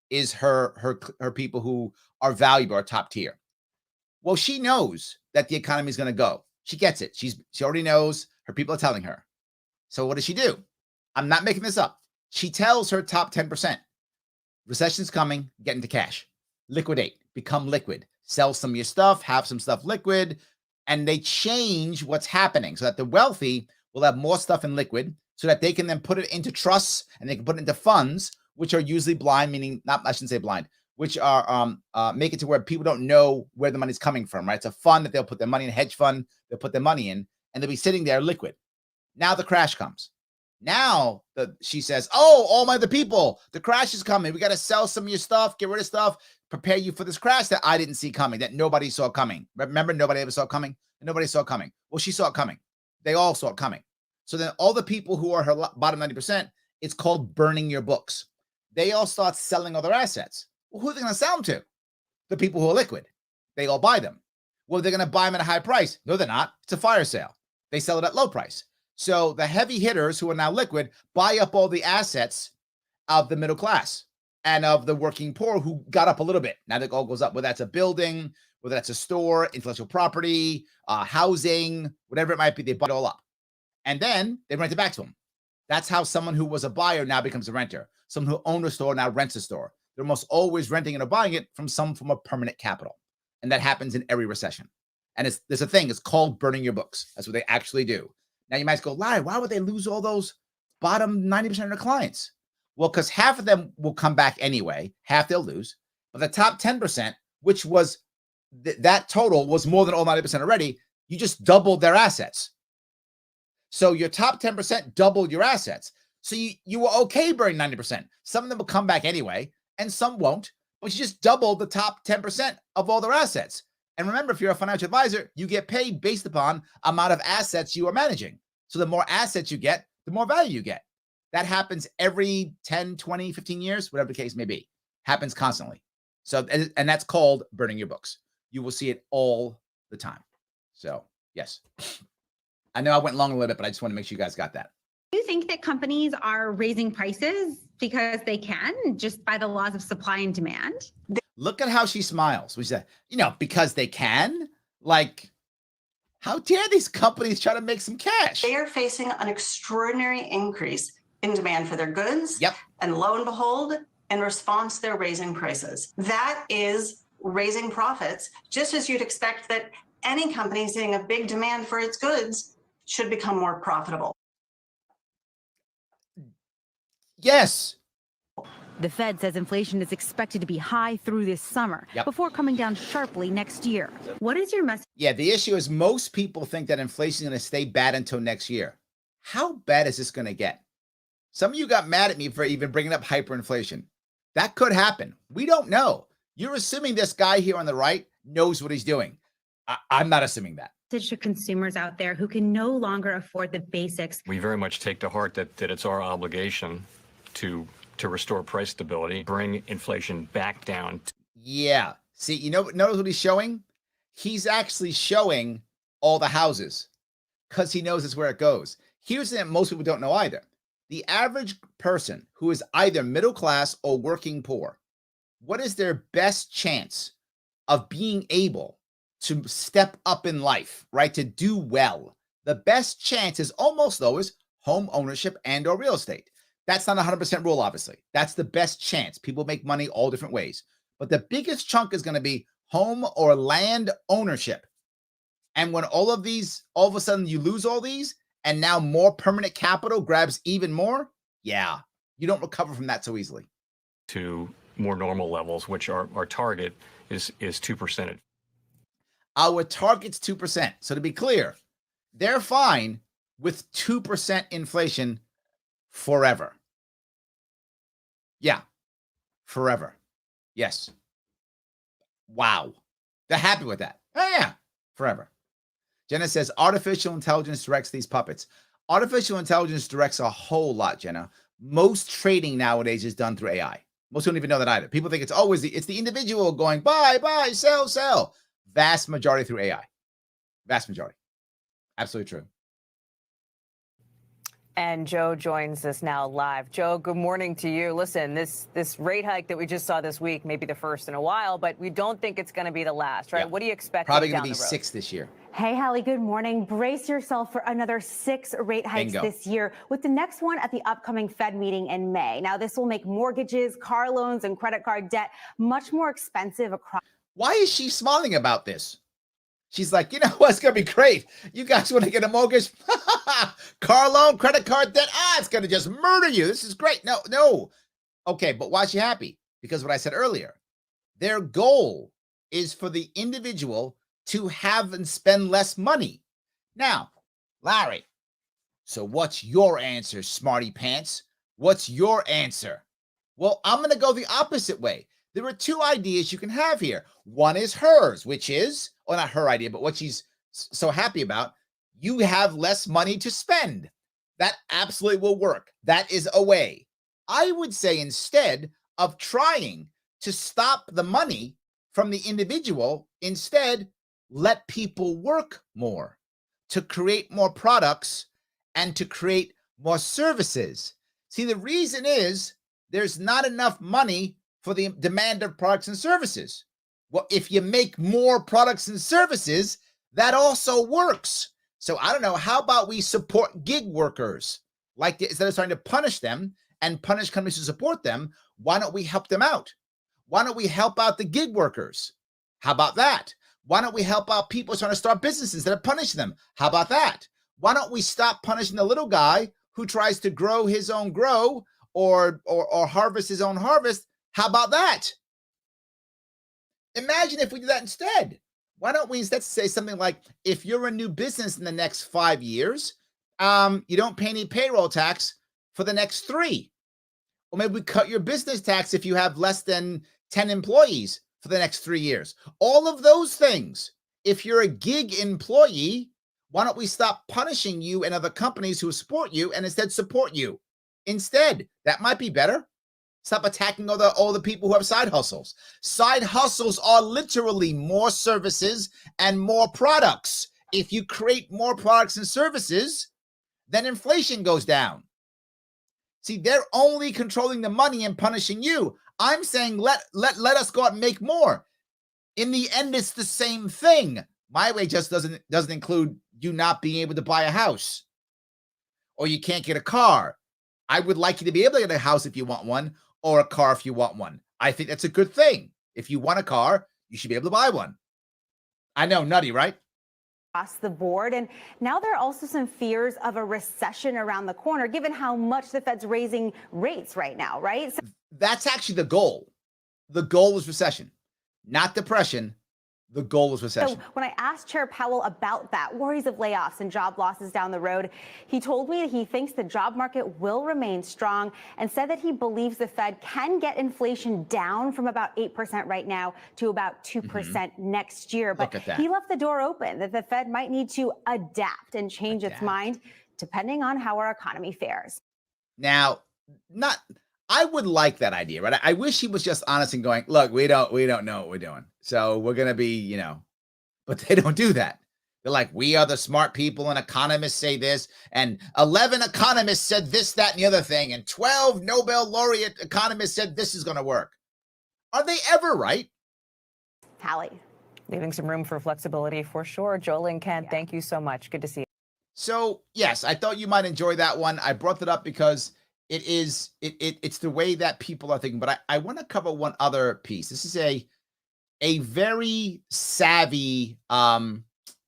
is her people who are valuable or top tier. Well, she knows that the economy is going to go. She gets it. She already knows. Her people are telling her. So what does she do? I'm not making this up. She tells her top 10%, recession's coming, get into cash, liquidate, become liquid, sell some of your stuff, have some stuff liquid, and they change what's happening so that the wealthy will have more stuff in liquid so that they can then put it into trusts and they can put it into funds, which are usually blind, meaning I shouldn't say blind, which are make it to where people don't know where the money's coming from, right? It's a fund that they'll put their money in, a hedge fund, they'll put their money in, and they'll be sitting there liquid. Now the crash comes. Now she says, oh, all my other people, the crash is coming. We got to sell some of your stuff, get rid of stuff, prepare you for this crash that I didn't see coming, that nobody saw coming. Remember, nobody ever saw coming? Nobody saw it coming. Well, she saw it coming. They all saw it coming. So then all the people who are her bottom 90%, it's called burning your books. They all start selling all their assets. Well, who are they going to sell them to? The people who are liquid. They all buy them. Well, they're going to buy them at a high price. No, they're not. It's a fire sale. They sell it at low price. So the heavy hitters who are now liquid buy up all the assets of the middle class and of the working poor who got up a little bit. Now that all goes up, whether that's a building, whether that's a store, intellectual property, housing, whatever it might be, they buy it all up. And then they rent it back to them. That's how someone who was a buyer now becomes a renter. Someone who owned a store now rents a store. They're almost always renting and buying it from some form of permanent capital. And that happens in every recession. And there's a thing, it's called burning your books. That's what they actually do. Now you might go, Larry, why would they lose all those bottom 90% of their clients? Well, because half of them will come back anyway, half they'll lose. But the top 10%, which was that total was more than all 90% already, you just doubled their assets. So your top 10% doubled your assets. So you were okay burning 90%. Some of them will come back anyway, and some won't, but you just doubled the top 10% of all their assets. And remember, if you're a financial advisor, you get paid based upon amount of assets you are managing. So the more assets you get, the more value you get. That happens every 10, 20, 15 years, whatever the case may be. Happens constantly. So, and that's called burning your books. You will see it all the time. So, yes. I know I went long a little bit, but I just want to make sure you guys got that. Do you think that companies are raising prices because they can, just by the laws of supply and demand? Look at how she smiles. We said, because they can. Like, how dare these companies try to make some cash? They are facing an extraordinary increase in demand for their goods. Yep. And lo and behold, in response, they're raising prices. That is raising profits, just as you'd expect that any company seeing a big demand for its goods should become more profitable. Yes. The Fed says inflation is expected to be high through this summer before coming down sharply next year. What is your message? Yeah, the issue is most people think that inflation is going to stay bad until next year. How bad is this going to get? Some of you got mad at me for even bringing up hyperinflation. That could happen. We don't know. You're assuming this guy here on the right knows what he's doing. I'm not assuming that. To consumers out there who can no longer afford the basics. We very much take to heart that it's our obligation to restore price stability, bring inflation back down. Yeah. See, notice what he's showing? He's actually showing all the houses because he knows it's where it goes. Here's something that most people don't know either. The average person who is either middle class or working poor, what is their best chance of being able to step up in life, right? To do well? The best chance is almost always home ownership and or real estate. That's not 100% rule, obviously. That's the best chance. People make money all different ways. But the biggest chunk is going to be home or land ownership. And when all of a sudden you lose all these, and now more permanent capital grabs even more, yeah, you don't recover from that so easily. To more normal levels, which our target is 2%. Our target's 2%. So to be clear, they're fine with 2% inflation forever. Yeah, forever. Yes. Wow. They're happy with that. Oh, yeah, forever. Jenna says, artificial intelligence directs these puppets. Artificial intelligence directs a whole lot, Jenna. Most trading nowadays is done through AI. Most don't even know that either. People think it's always it's the individual going buy, sell, sell. Vast majority through AI. Vast majority. Absolutely true. And Joe joins us now live. Joe, good morning to you. Listen, this rate hike that we just saw this week may be the first in a while, but we don't think it's going to be the last, right? Yeah. What do you expect? Probably going to be 6 this year. Hey, Hallie, good morning. Brace yourself for another 6 rate hikes this year, with the next one at the upcoming Fed meeting in May. Now, this will make mortgages, car loans, and credit card debt much more expensive across. Why is she smiling about this? She's like, you know what's going to be great? You guys want to get a mortgage? Car loan, credit card debt? It's going to just murder you. This is great. No. Okay, but why is she happy? Because what I said earlier, their goal is for the individual to have and spend less money. Now, Larry, so what's your answer, smarty pants? What's your answer? Well, I'm going to go the opposite way. There are 2 ideas you can have here. One is hers, which is, well, not her idea, but what she's so happy about. You have less money to spend. That absolutely will work. That is a way. I would say instead of trying to stop the money from the individual, instead, let people work more to create more products and to create more services. See, the reason is there's not enough money for the demand of products and services. Well, if you make more products and services, that also works. So I don't know, how about we support gig workers? Like instead of trying to punish them and punish companies who support them, why don't we help them out? Why don't we help out the gig workers? How about that? Why don't we help out people trying to start businesses instead of punishing them? How about that? Why don't we stop punishing the little guy who tries to grow his own grow or harvest his own harvest? How about that? Imagine if we do that instead. Why don't we instead say something like, if you're a new business in the next 5 years, you don't pay any payroll tax for the next 3. Or maybe we cut your business tax if you have less than 10 employees for the next 3 years. All of those things. If you're a gig employee, why don't we stop punishing you and other companies who support you and instead support you? Instead, that might be better. Stop attacking all the people who have side hustles. Side hustles are literally more services and more products. If you create more products and services, then inflation goes down. See, they're only controlling the money and punishing you. I'm saying let us go out and make more. In the end, it's the same thing. My way just doesn't include you not being able to buy a house, or you can't get a car. I would like you to be able to get a house if you want one, or a car if you want one. I think that's a good thing. If you want a car, you should be able to buy one. I know, nutty, right? Across the board. And now there are also some fears of a recession around the corner, given how much the Fed's raising rates right now, right? So that's actually the goal. The goal was recession, not depression. The goal was recession. So when I asked Chair Powell about that, worries of layoffs and job losses down the road, he told me that he thinks the job market will remain strong and said that he believes the Fed can get inflation down from about 8% right now to about 2% next year. But he left the door open that the Fed might need to adapt and change its mind depending on how our economy fares. Now, I would like that idea, right? I wish he was just honest and going, look, we don't know what we're doing. So we're going to be, but they don't do that. They're like, we are the smart people and economists say this. And 11 economists said this, that, and the other thing. And 12 Nobel laureate economists said this is going to work. Are they ever right? Hallie. Leaving some room for flexibility for sure. Joel and Ken, thank you so much. Good to see you. So, yes, I thought you might enjoy that one. I brought it up because it's the way that people are thinking. But I want to cover one other piece. This is a very savvy,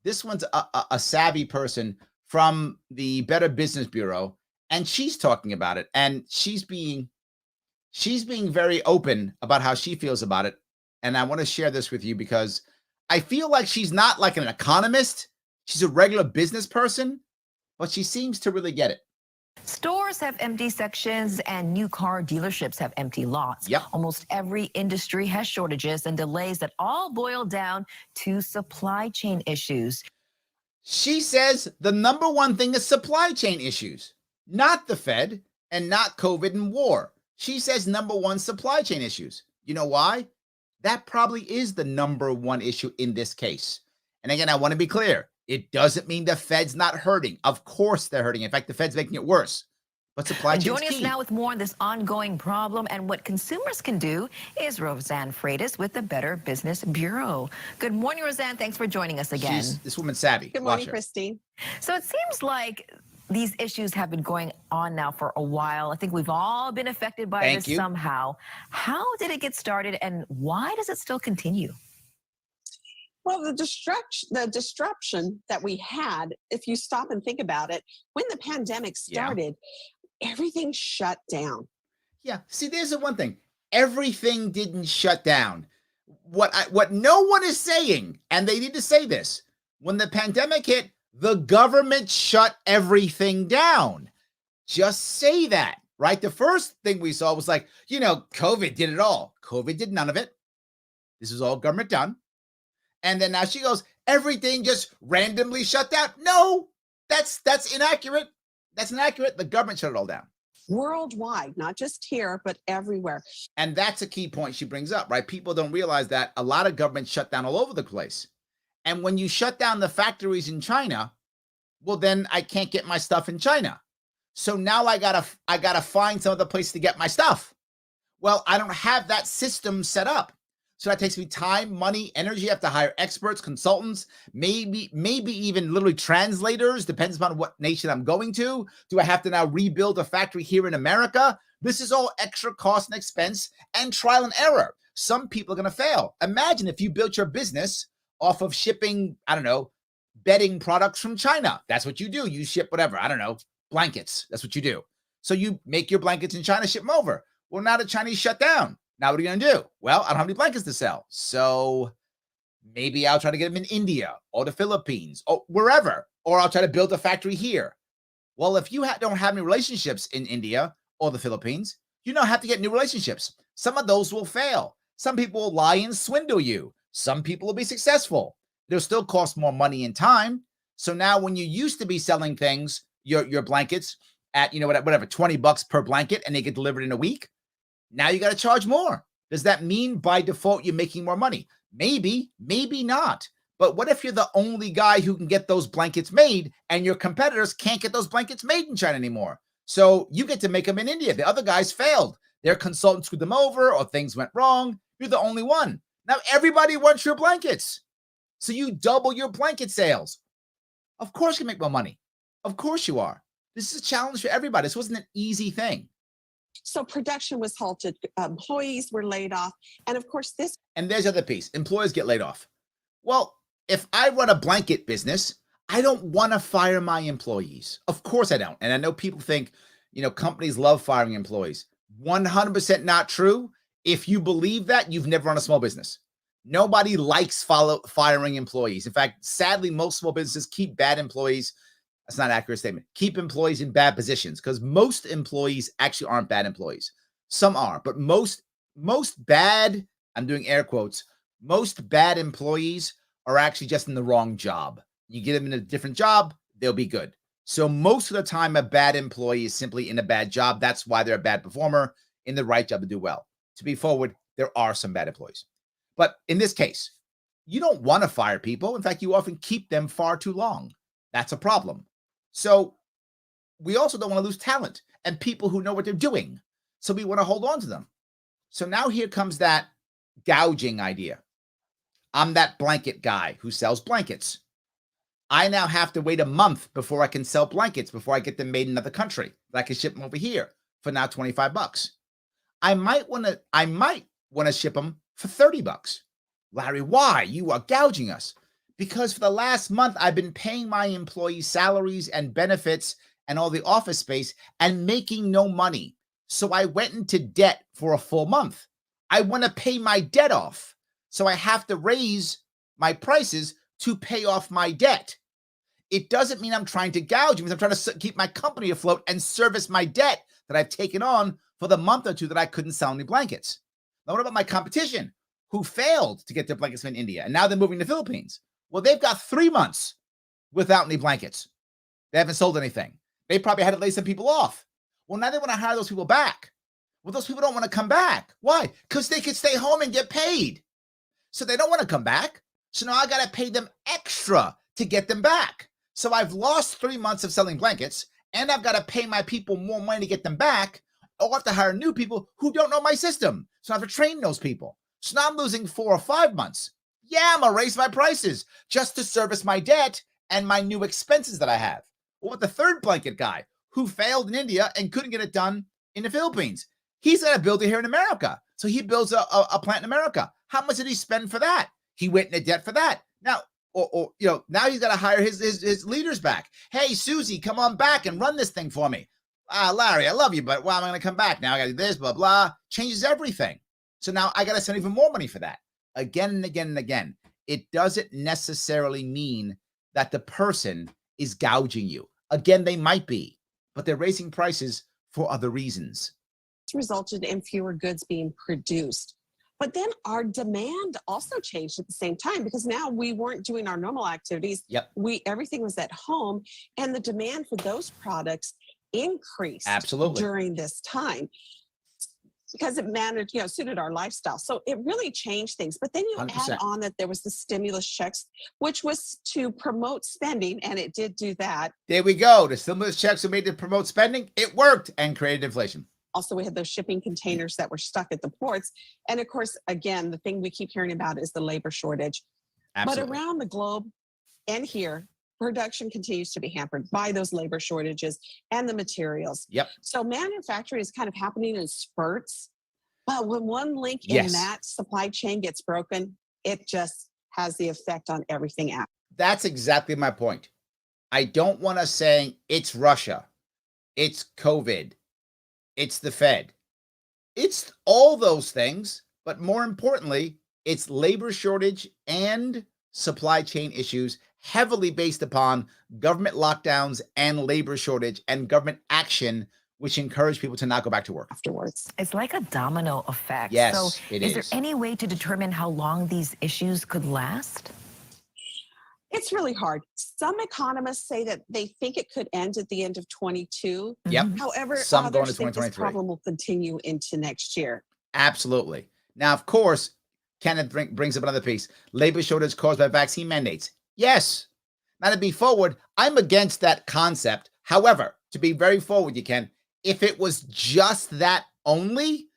this one's a savvy person from the Better Business Bureau, and she's talking about it, and she's being very open about how she feels about it. And I want to share this with you because I feel like she's not like an economist. She's a regular business person, but she seems to really get it. Stores have empty sections and new car dealerships have empty lots. Yep. Almost every industry has shortages and delays that all boil down to supply chain issues. She says the number one thing is supply chain issues, not the Fed and not COVID and war. She says number one, supply chain issues. You know why? That probably is the number one issue in this case. And again, I want to be clear. It doesn't mean the Fed's not hurting. Of course they're hurting. In fact, the Fed's making it worse. But supply chain is Joining key. us now with more on this ongoing problem and what consumers can do is Roseanne Freitas with the Better Business Bureau. Good morning, Roseanne. Thanks for joining us again. This woman's savvy. Good morning, Christine. So it seems like these issues have been going on now for a while. I think we've all been affected by this somehow. How did it get started and why does it still continue? Well, the disruption that we had, if you stop and think about it, when the pandemic started, everything shut down. Yeah. See, there's the one thing. Everything didn't shut down. What no one is saying, and they need to say this, when the pandemic hit, the government shut everything down. Just say that, right? The first thing we saw was like, COVID did it all. COVID did none of it. This is all government done. And then now she goes, everything just randomly shut down. No, that's inaccurate. That's inaccurate. The government shut it all down. Worldwide, not just here, but everywhere. And that's a key point she brings up, right? People don't realize that a lot of governments shut down all over the place. And when you shut down the factories in China, well, then I can't get my stuff in China. So now I gotta find some other place to get my stuff. Well, I don't have that system set up. So that takes me time, money, energy. I have to hire experts, consultants, maybe even literally translators, depends upon what nation I'm going to. Do I have to now rebuild a factory here in America? This is all extra cost and expense and trial and error. Some people are going to fail. Imagine if you built your business off of shipping, bedding products from China. That's what you do. You ship whatever, blankets. That's what you do. So you make your blankets in China, ship them over. Well, now the Chinese shut down. Now what are you going to do? Well, I don't have any blankets to sell. So maybe I'll try to get them in India or the Philippines or wherever, or I'll try to build a factory here. Well, if you don't have any relationships in India or the Philippines, you now have to get new relationships. Some of those will fail. Some people will lie and swindle you. Some people will be successful. They'll still cost more money and time. So now when you used to be selling things, your blankets at, whatever, $20 per blanket and they get delivered in a week, now you got to charge more. Does that mean by default you're making more money? Maybe, maybe not. But what if you're the only guy who can get those blankets made and your competitors can't get those blankets made in China anymore? So you get to make them in India. The other guys failed. Their consultants screwed them over or things went wrong. You're the only one. Now everybody wants your blankets. So you double your blanket sales. Of course you make more money. Of course you are. This is a challenge for everybody. This wasn't an easy thing. So production was halted. Employees were laid off. And of course this. And there's the other piece. Employees get laid off. Well, if I run a blanket business, I don't want to fire my employees. Of course I don't. And I know people think, companies love firing employees. 100% not true. If you believe that, you've never run a small business. Nobody likes firing employees. In fact, sadly, most small businesses keep bad employees. That's not an accurate statement. Keep employees in bad positions because most employees actually aren't bad employees. Some are, but most bad, I'm doing air quotes, most bad employees are actually just in the wrong job. You get them in a different job, they'll be good. So most of the time, a bad employee is simply in a bad job. That's why they're a bad performer. In the right job to do well. To be forward, there are some bad employees. But in this case, you don't want to fire people. In fact, you often keep them far too long. That's a problem. So we also don't want to lose talent and people who know what they're doing. So we want to hold on to them. So now here comes that gouging idea. I'm that blanket guy who sells blankets. I now have to wait a month before I can sell blankets, before I get them made in another country. I can ship them over here for now $25. I might want to ship them for $30. Larry, why? You are gouging us. Because for the last month, I've been paying my employees salaries and benefits and all the office space and making no money. So I went into debt for a full month. I want to pay my debt off. So I have to raise my prices to pay off my debt. It doesn't mean I'm trying to gouge. It means I'm trying to keep my company afloat and service my debt that I've taken on for the month or two that I couldn't sell any blankets. Now, what about my competition who failed to get their blankets from India and now they're moving to the Philippines? Well, they've got 3 months without any blankets. They haven't sold anything. They probably had to lay some people off. Well, now they want to hire those people back. Well, those people don't want to come back. Why? Because they could stay home and get paid. So they don't want to come back. So now I got to pay them extra to get them back. So I've lost 3 months of selling blankets and I've got to pay my people more money to get them back. Or I have to hire new people who don't know my system. So I have to train those people. So now I'm losing 4 or 5 months. Yeah, I'm going to raise my prices just to service my debt and my new expenses that I have. What about the third blanket guy who failed in India and couldn't get it done in the Philippines? He's going to build it here in America. So he builds a plant in America. How much did he spend for that? He went into debt for that. Now, now he's got to hire his leaders back. Hey, Susie, come on back and run this thing for me. Larry, I love you, but I'm going to come back now. I got to do this, blah, blah. Changes everything. So now I got to send even more money for that. Again and again and again. It doesn't necessarily mean that the person is gouging you. Again, they might be, but they're raising prices for other reasons. It's resulted in fewer goods being produced. But then our demand also changed at the same time because now we weren't doing our normal activities. Yep. Everything was at home and the demand for those products increased absolutely during this time because it suited our lifestyle. So it really changed things. But then you 100%. add on that there was the stimulus checks, which was to promote spending, and it did do that. There we go. The stimulus checks were made to promote spending. It worked and created inflation. Also, we had those shipping containers that were stuck at the ports. And of course, again, the thing we keep hearing about is the labor shortage. Absolutely. But around the globe and here, production continues to be hampered by those labor shortages and the materials. Yep. So manufacturing is kind of happening in spurts. But when one link in that supply chain gets broken, it just has the effect on everything else. That's exactly my point. I don't want us saying it's Russia, it's COVID, it's the Fed. It's all those things, but more importantly, it's labor shortage and supply chain issues heavily based upon government lockdowns and labor shortage and government action, which encourage people to not go back to work afterwards. It's like a domino effect. Yes, so it is there any way to determine how long these issues could last? It's really hard. Some economists say that they think it could end at the end of 22. Yep. However, Some going to others think this 2023. problem will continue into next year. Absolutely. Now, of course, Kenneth brings up another piece. Labor shortage caused by vaccine mandates. Yes. Now, to be forward, I'm against that concept. However, to be very forward, you can, if it was just that only,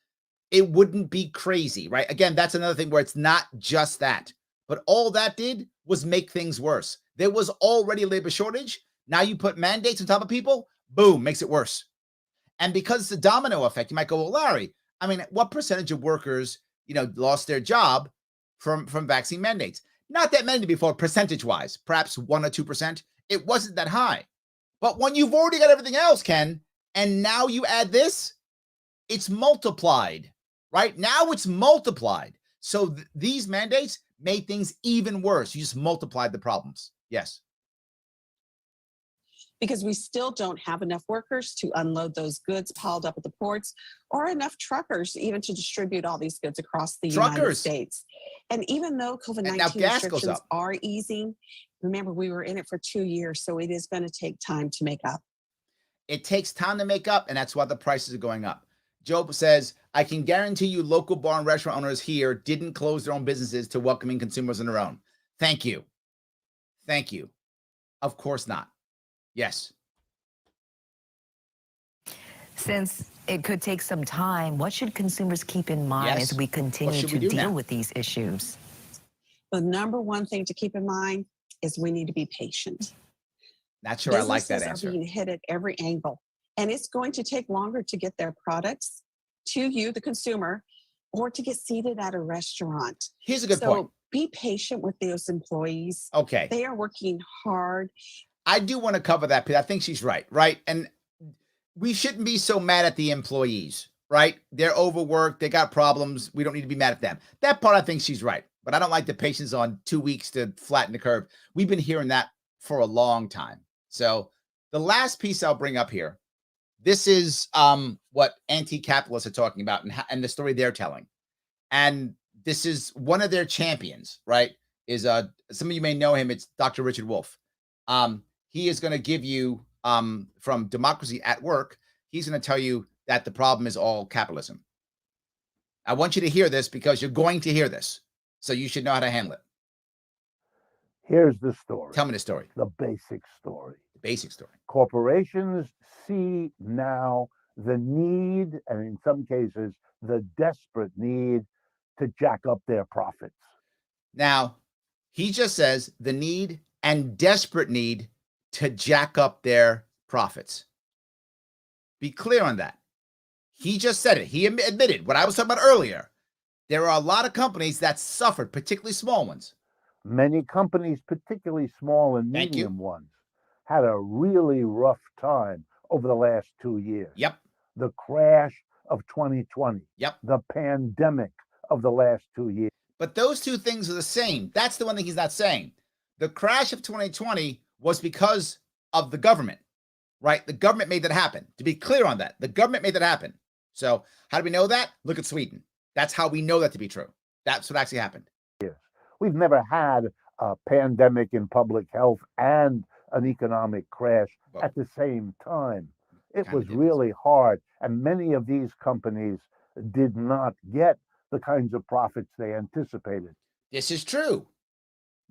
it wouldn't be crazy, right? Again, that's another thing where it's not just that. But all that did was make things worse. There was already a labor shortage. Now you put mandates on top of people, boom, makes it worse. And because it's a domino effect, you might go, well, Larry, I mean, what percentage of workers, lost their job from vaccine mandates? Not that many before, percentage-wise, perhaps 1 or 2%. It wasn't that high. But when you've already got everything else, Ken, and now you add this, it's multiplied, right? Now it's multiplied. So these mandates made things even worse. You just multiplied the problems. Yes. Because we still don't have enough workers to unload those goods piled up at the ports, or enough truckers even to distribute all these goods across the United States. And even though COVID-19 restrictions are easing, remember, we were in it for 2 years, so it is going to take time to make up. It takes time to make up, and that's why the prices are going up. Job says, I can guarantee you local bar and restaurant owners here didn't close their own businesses to welcoming consumers on their own. Thank you. Thank you. Of course not. Yes. Since it could take some time, what should consumers keep in mind as we continue to deal with these issues? The number one thing to keep in mind is we need to be patient. Not sure I like that answer. Businesses are being hit at every angle, and it's going to take longer to get their products to you, the consumer, or to get seated at a restaurant. Here's a good point. Be patient with those employees. Okay. They are working hard. I do want to cover that, because I think she's right? And we shouldn't be so mad at the employees, right? They're overworked. They got problems. We don't need to be mad at them. That part, I think she's right. But I don't like the patience on 2 weeks to flatten the curve. We've been hearing that for a long time. So the last piece I'll bring up here, this is what anti-capitalists are talking about and the story they're telling. And this is one of their champions, right? Is some of you may know him. It's Dr. Richard Wolff. He is going to give you from Democracy at Work. He's going to tell you that the problem is all capitalism. I want you to hear this because you're going to hear this. So you should know how to handle it. Here's the story. Tell me the story. The basic story. The basic story. Corporations see now the need, and in some cases, the desperate need to jack up their profits. Now, he just says the need and desperate need to jack up their profits. Be clear on that. He just said it. He admitted what I was talking about earlier. There are a lot of companies that suffered, particularly small ones. Many companies, particularly small and medium ones, had a really rough time over the last 2 years. Yep. The crash of 2020. Yep. The pandemic of the last 2 years. But those two things are the same. That's the one thing he's not saying. The crash of 2020 was because of the government, right? The government made that happen. To be clear on that, the government made that happen. So how do we know that? Look at Sweden. That's how we know that to be true. That's what actually happened. Yes. We've never had a pandemic in public health and an economic crash at the same time. It was really hard. And many of these companies did not get the kinds of profits they anticipated. This is true,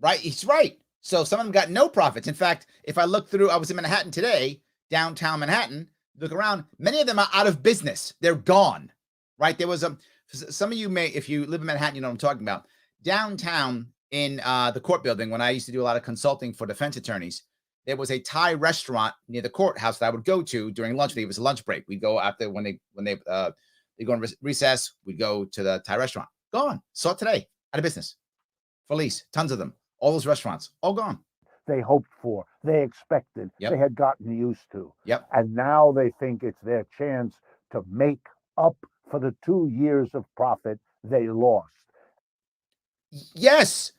right? He's right. So some of them got no profits. In fact, if I look through, I was in Manhattan today, downtown Manhattan, look around, many of them are out of business. They're gone, right? There was some of you may, if you live in Manhattan, you know what I'm talking about. Downtown in the court building, when I used to do a lot of consulting for defense attorneys, there was a Thai restaurant near the courthouse that I would go to during lunch. It was a lunch break. We'd go after when they go on recess. We'd go to the Thai restaurant. Gone. Saw it today. Out of business. For lease. Tons of them. All those restaurants. All gone. They hoped for. They expected. Yep. They had gotten used to. Yep. And now they think it's their chance to make up for the 2 years of profit they lost. Yes.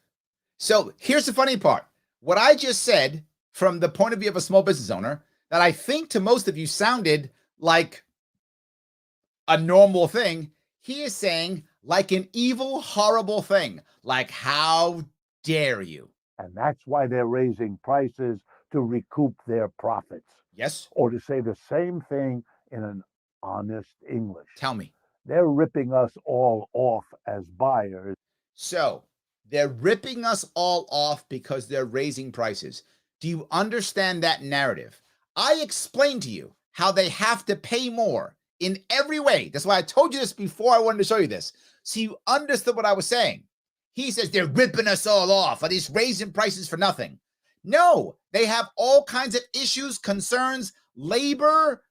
So here's the funny part. What I just said from the point of view of a small business owner, that I think to most of you sounded like a normal thing, he is saying like an evil, horrible thing. Like, how dare you? And that's why they're raising prices to recoup their profits. Yes. Or to say the same thing in an honest English. Tell me. They're ripping us all off as buyers. So they're ripping us all off because they're raising prices. Do you understand that narrative? I explained to you how they have to pay more in every way. That's why I told you this before I wanted to show you this. So you understood what I was saying. He says they're ripping us all off. Are these raising prices for nothing? No, they have all kinds of issues, concerns, labor,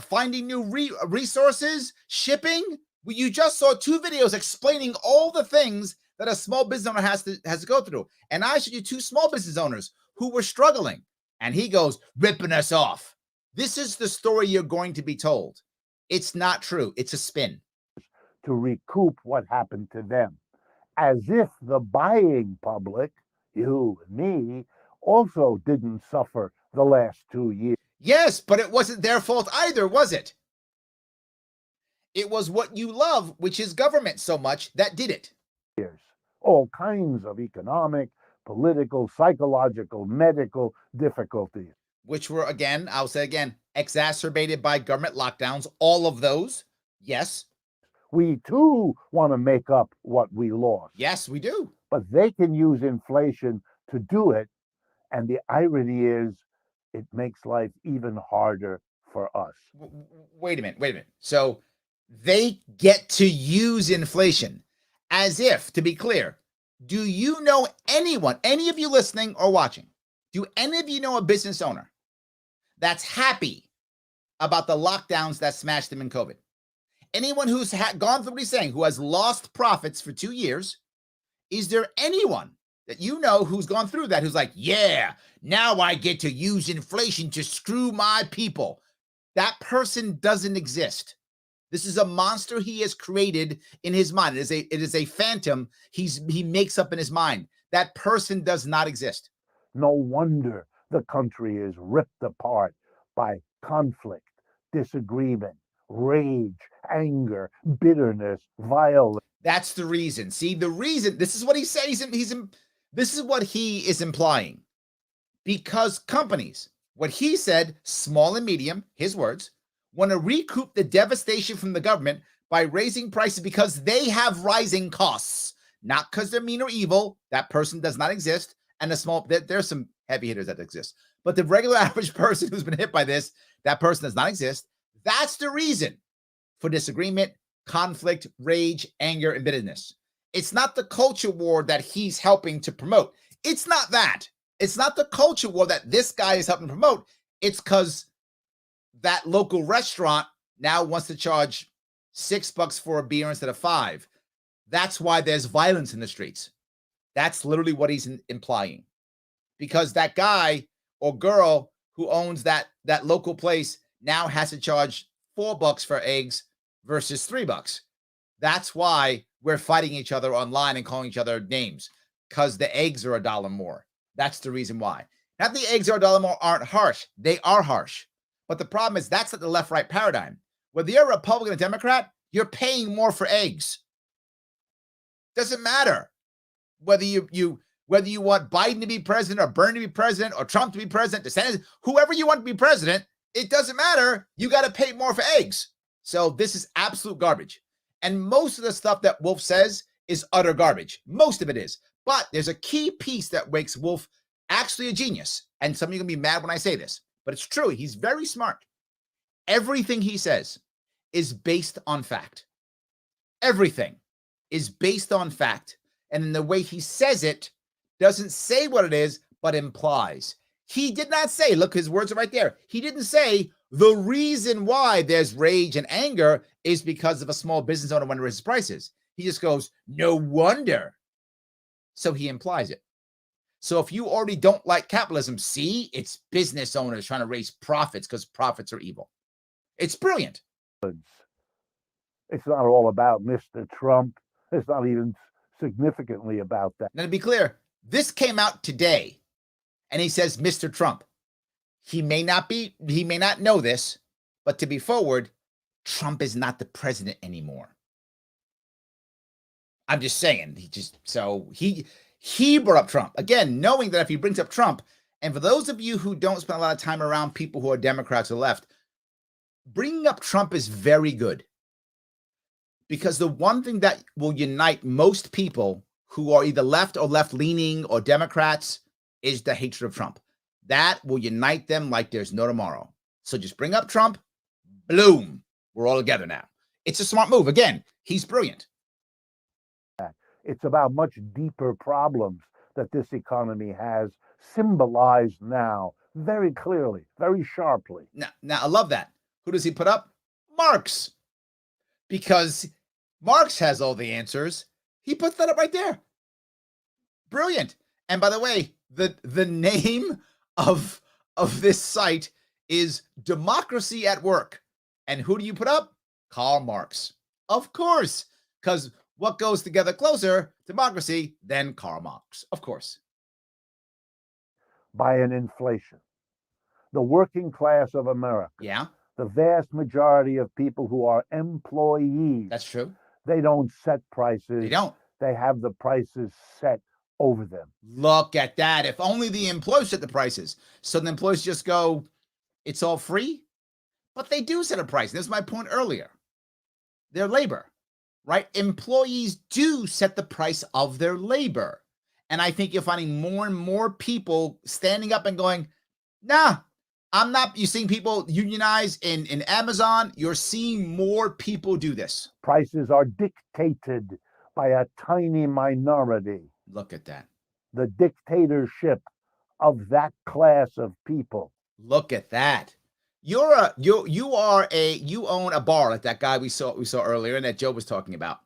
finding new resources, shipping. You just saw 2 videos explaining all the things that a small business owner has to go through. And I showed you 2 small business owners who were struggling. And he goes, ripping us off. This is the story you're going to be told. It's not true. It's a spin. To recoup what happened to them. As if the buying public, you and me, also didn't suffer the last 2 years. Yes, but it wasn't their fault either, was it? It was what you love, which is government so much, that did it. All kinds of economic, political, psychological, medical difficulties. Which were, again, I'll say again, exacerbated by government lockdowns. All of those, yes. We too want to make up what we lost. Yes, we do. But they can use inflation to do it. And the irony is, it makes life even harder for us. Wait a minute. So they get to use inflation as if, to be clear, do you know anyone, any of you listening or watching, do any of you know a business owner that's happy about the lockdowns that smashed them in COVID? Anyone who's gone through what he's saying, who has lost profits for 2 years, is there anyone that you know who's gone through that, who's like, yeah, now I get to use inflation to screw my people? That person doesn't exist. This is a monster he has created in his mind. It is a phantom he makes up in his mind. That person does not exist. No wonder the country is ripped apart by conflict, disagreement, rage, anger, bitterness, violence. That's the reason. See, the reason, this is what he says, this is what he is implying. Because companies, what he said, small and medium, his words, want to recoup the devastation from the government by raising prices because they have rising costs. Not because they're mean or evil. That person does not exist. And there's some heavy hitters that exist. But the regular average person who's been hit by this, that person does not exist. That's the reason for disagreement, conflict, rage, anger, and bitterness. It's not the culture war that he's helping to promote. It's not that. It's not the culture war that this guy is helping promote. It's because that local restaurant now wants to charge $6 for a beer instead of $5. That's why there's violence in the streets. That's literally what he's implying. Because that guy or girl who owns that local place now has to charge $4 for eggs versus $3. That's why we're fighting each other online and calling each other names, because the eggs are $1 more. That's the reason why. Not the eggs are $1 more aren't harsh. They are harsh. But the problem is that's not the left-right paradigm. Whether you're a Republican or Democrat, you're paying more for eggs. Doesn't matter whether you want Biden to be president or Bernie to be president or Trump to be president, DeSantis, whoever you want to be president, it doesn't matter. You got to pay more for eggs. So this is absolute garbage. And most of the stuff that Wolf says is utter garbage. Most of it is. But there's a key piece that makes Wolf actually a genius. And some of you are going to be mad when I say this, but it's true. He's very smart. Everything he says is based on fact. Everything is based on fact. And in the way he says it, doesn't say what it is, but implies. He did not say, look, his words are right there. He didn't say the reason why there's rage and anger is because of a small business owner wanting to raise his prices. He just goes, no wonder. So he implies it. So if you already don't like capitalism, see, it's business owners trying to raise profits because profits are evil. It's brilliant. It's not all about Mr. Trump. It's not even significantly about that. Now, to be clear, this came out today, and he says, Mr. Trump. He may not know this, but to be forward, Trump is not the president anymore. I'm just saying, he brought up Trump. Again, knowing that if he brings up Trump, and for those of you who don't spend a lot of time around people who are Democrats or left, bringing up Trump is very good. Because the one thing that will unite most people who are either left or left-leaning or Democrats is the hatred of Trump. That will unite them like there's no tomorrow. So just bring up Trump, bloom, we're all together now. It's a smart move. Again, he's brilliant. It's about much deeper problems that this economy has symbolized now very clearly, very sharply. Now I love that. Who does he put up? Marx. Because Marx has all the answers. He puts that up right there. Brilliant. And by the way, the name of this site is Democracy at Work. And who do you put up? Karl Marx. Of course. Because what goes together closer, democracy, than Karl Marx? Of course. By an inflation. The working class of America. Yeah. The vast majority of people who are employees. That's true. They don't set prices. They don't. They have the prices set over them. Look at that. If only the employees set the prices. So the employees just go, it's all free. But they do set a price. This is my point earlier. Their labor, right? Employees do set the price of their labor. And I think you're finding more and more people standing up and going, nah, I'm not. You're seeing people unionize in Amazon. You're seeing more people do this. Prices are dictated by a tiny minority. Look at that. The dictatorship of that class of people. Look at that. You own a bar like that guy we saw earlier and that Joe was talking about.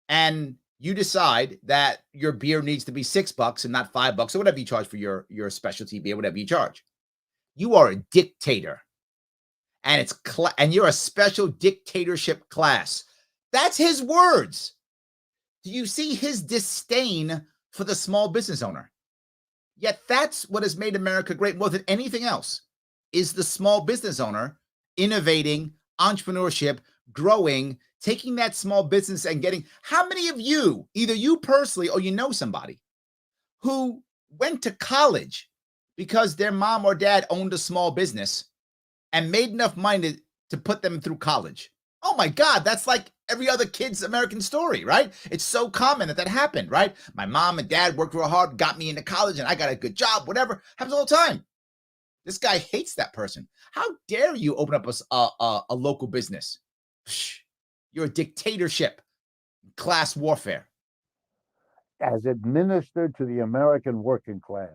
And you decide that your beer needs to be $6 and not $5 or whatever you charge for your specialty beer, whatever you charge. You are a dictator. And and you're a special dictatorship class. That's his words. Do you see his disdain for the small business owner? Yet that's what has made America great more than anything else, is the small business owner innovating, entrepreneurship, growing, taking that small business and getting. How many of you, either you personally or you know somebody, who went to college because their mom or dad owned a small business and made enough money to put them through college? Oh my God, that's like every other kid's American story, right? It's so common that happened, right? My mom and dad worked real hard, got me into college, and I got a good job, whatever. Happens all the time. This guy hates that person. How dare you open up a local business? Psh, you're a dictatorship, class warfare. As administered to the American working class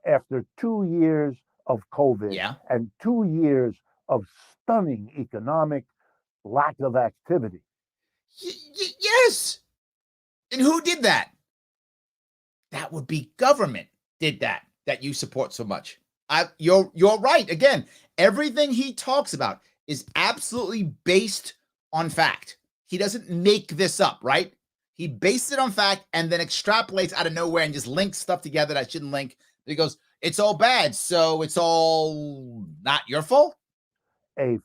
after 2 years of COVID and 2 years of stunning economic lack of activity. Yes. And who did that? That would be government did that you support so much. You're right. Again, everything he talks about is absolutely based on fact. He doesn't make this up, right? He based it on fact and then extrapolates out of nowhere and just links stuff together that shouldn't link. He goes, it's all bad, so it's all not your fault? A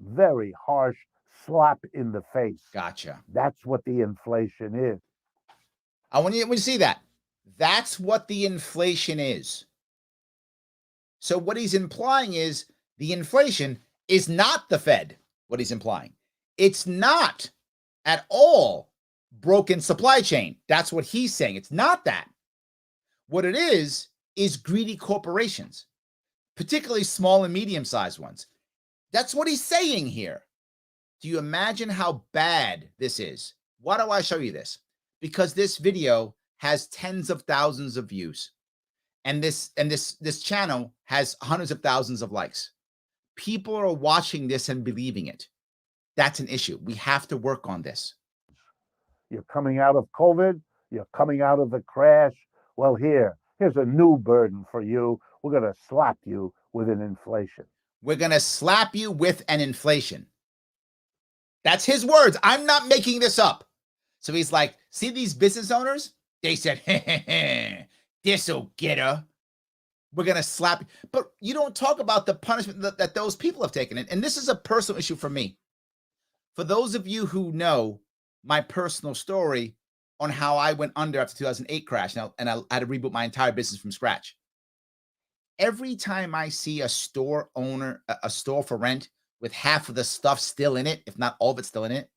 very harsh slap in the face. Gotcha. That's what the inflation is. I want you to see that. That's what the inflation is. So what he's implying is the inflation is not the Fed, what he's implying. It's not at all broken supply chain. That's what he's saying. It's not that. What it is greedy corporations, particularly small and medium-sized ones. That's what he's saying here. Do you imagine how bad this is? Why do I show you this? Because this video has tens of thousands of views. And this channel has hundreds of thousands of likes. People are watching this and believing it. That's an issue. We have to work on this. You're coming out of COVID. You're coming out of the crash. Well, here's a new burden for you. We're going to slap you with an inflation. We're going to slap you with an inflation. That's his words. I'm not making this up. So he's like, see these business owners? They said, this'll get her. We're going to slap you. But you don't talk about the punishment that those people have taken. And this is a personal issue for me. For those of you who know my personal story on how I went under after 2008 crash, and I had to reboot my entire business from scratch. Every time I see a store owner, a store for rent with half of the stuff still in it, if not all of it still in it,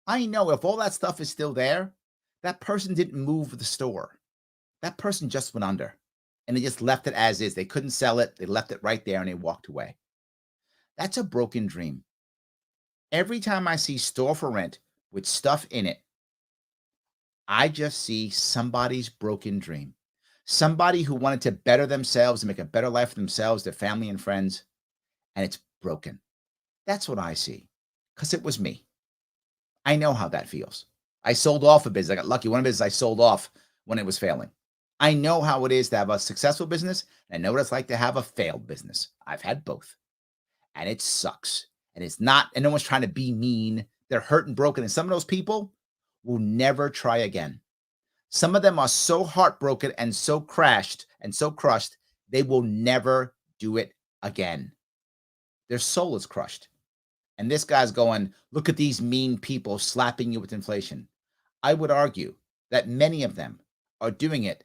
I know if all that stuff is still there, that person didn't move the store. That person just went under and they just left it as is. They couldn't sell it. They left it right there and they walked away. That's a broken dream. Every time I see store for rent with stuff in it, I just see somebody's broken dream. Somebody who wanted to better themselves and make a better life for themselves, their family and friends, and it's broken. That's what I see because it was me. I know how that feels. I sold off a business. I got lucky. One business I sold off when it was failing. I know how it is to have a successful business. And I know what it's like to have a failed business. I've had both. And it sucks. And it's not, and no one's trying to be mean. They're hurt and broken. And some of those people will never try again. Some of them are so heartbroken and so crashed and so crushed, they will never do it again. Their soul is crushed. And this guy's going, look at these mean people slapping you with inflation. I would argue that many of them are doing it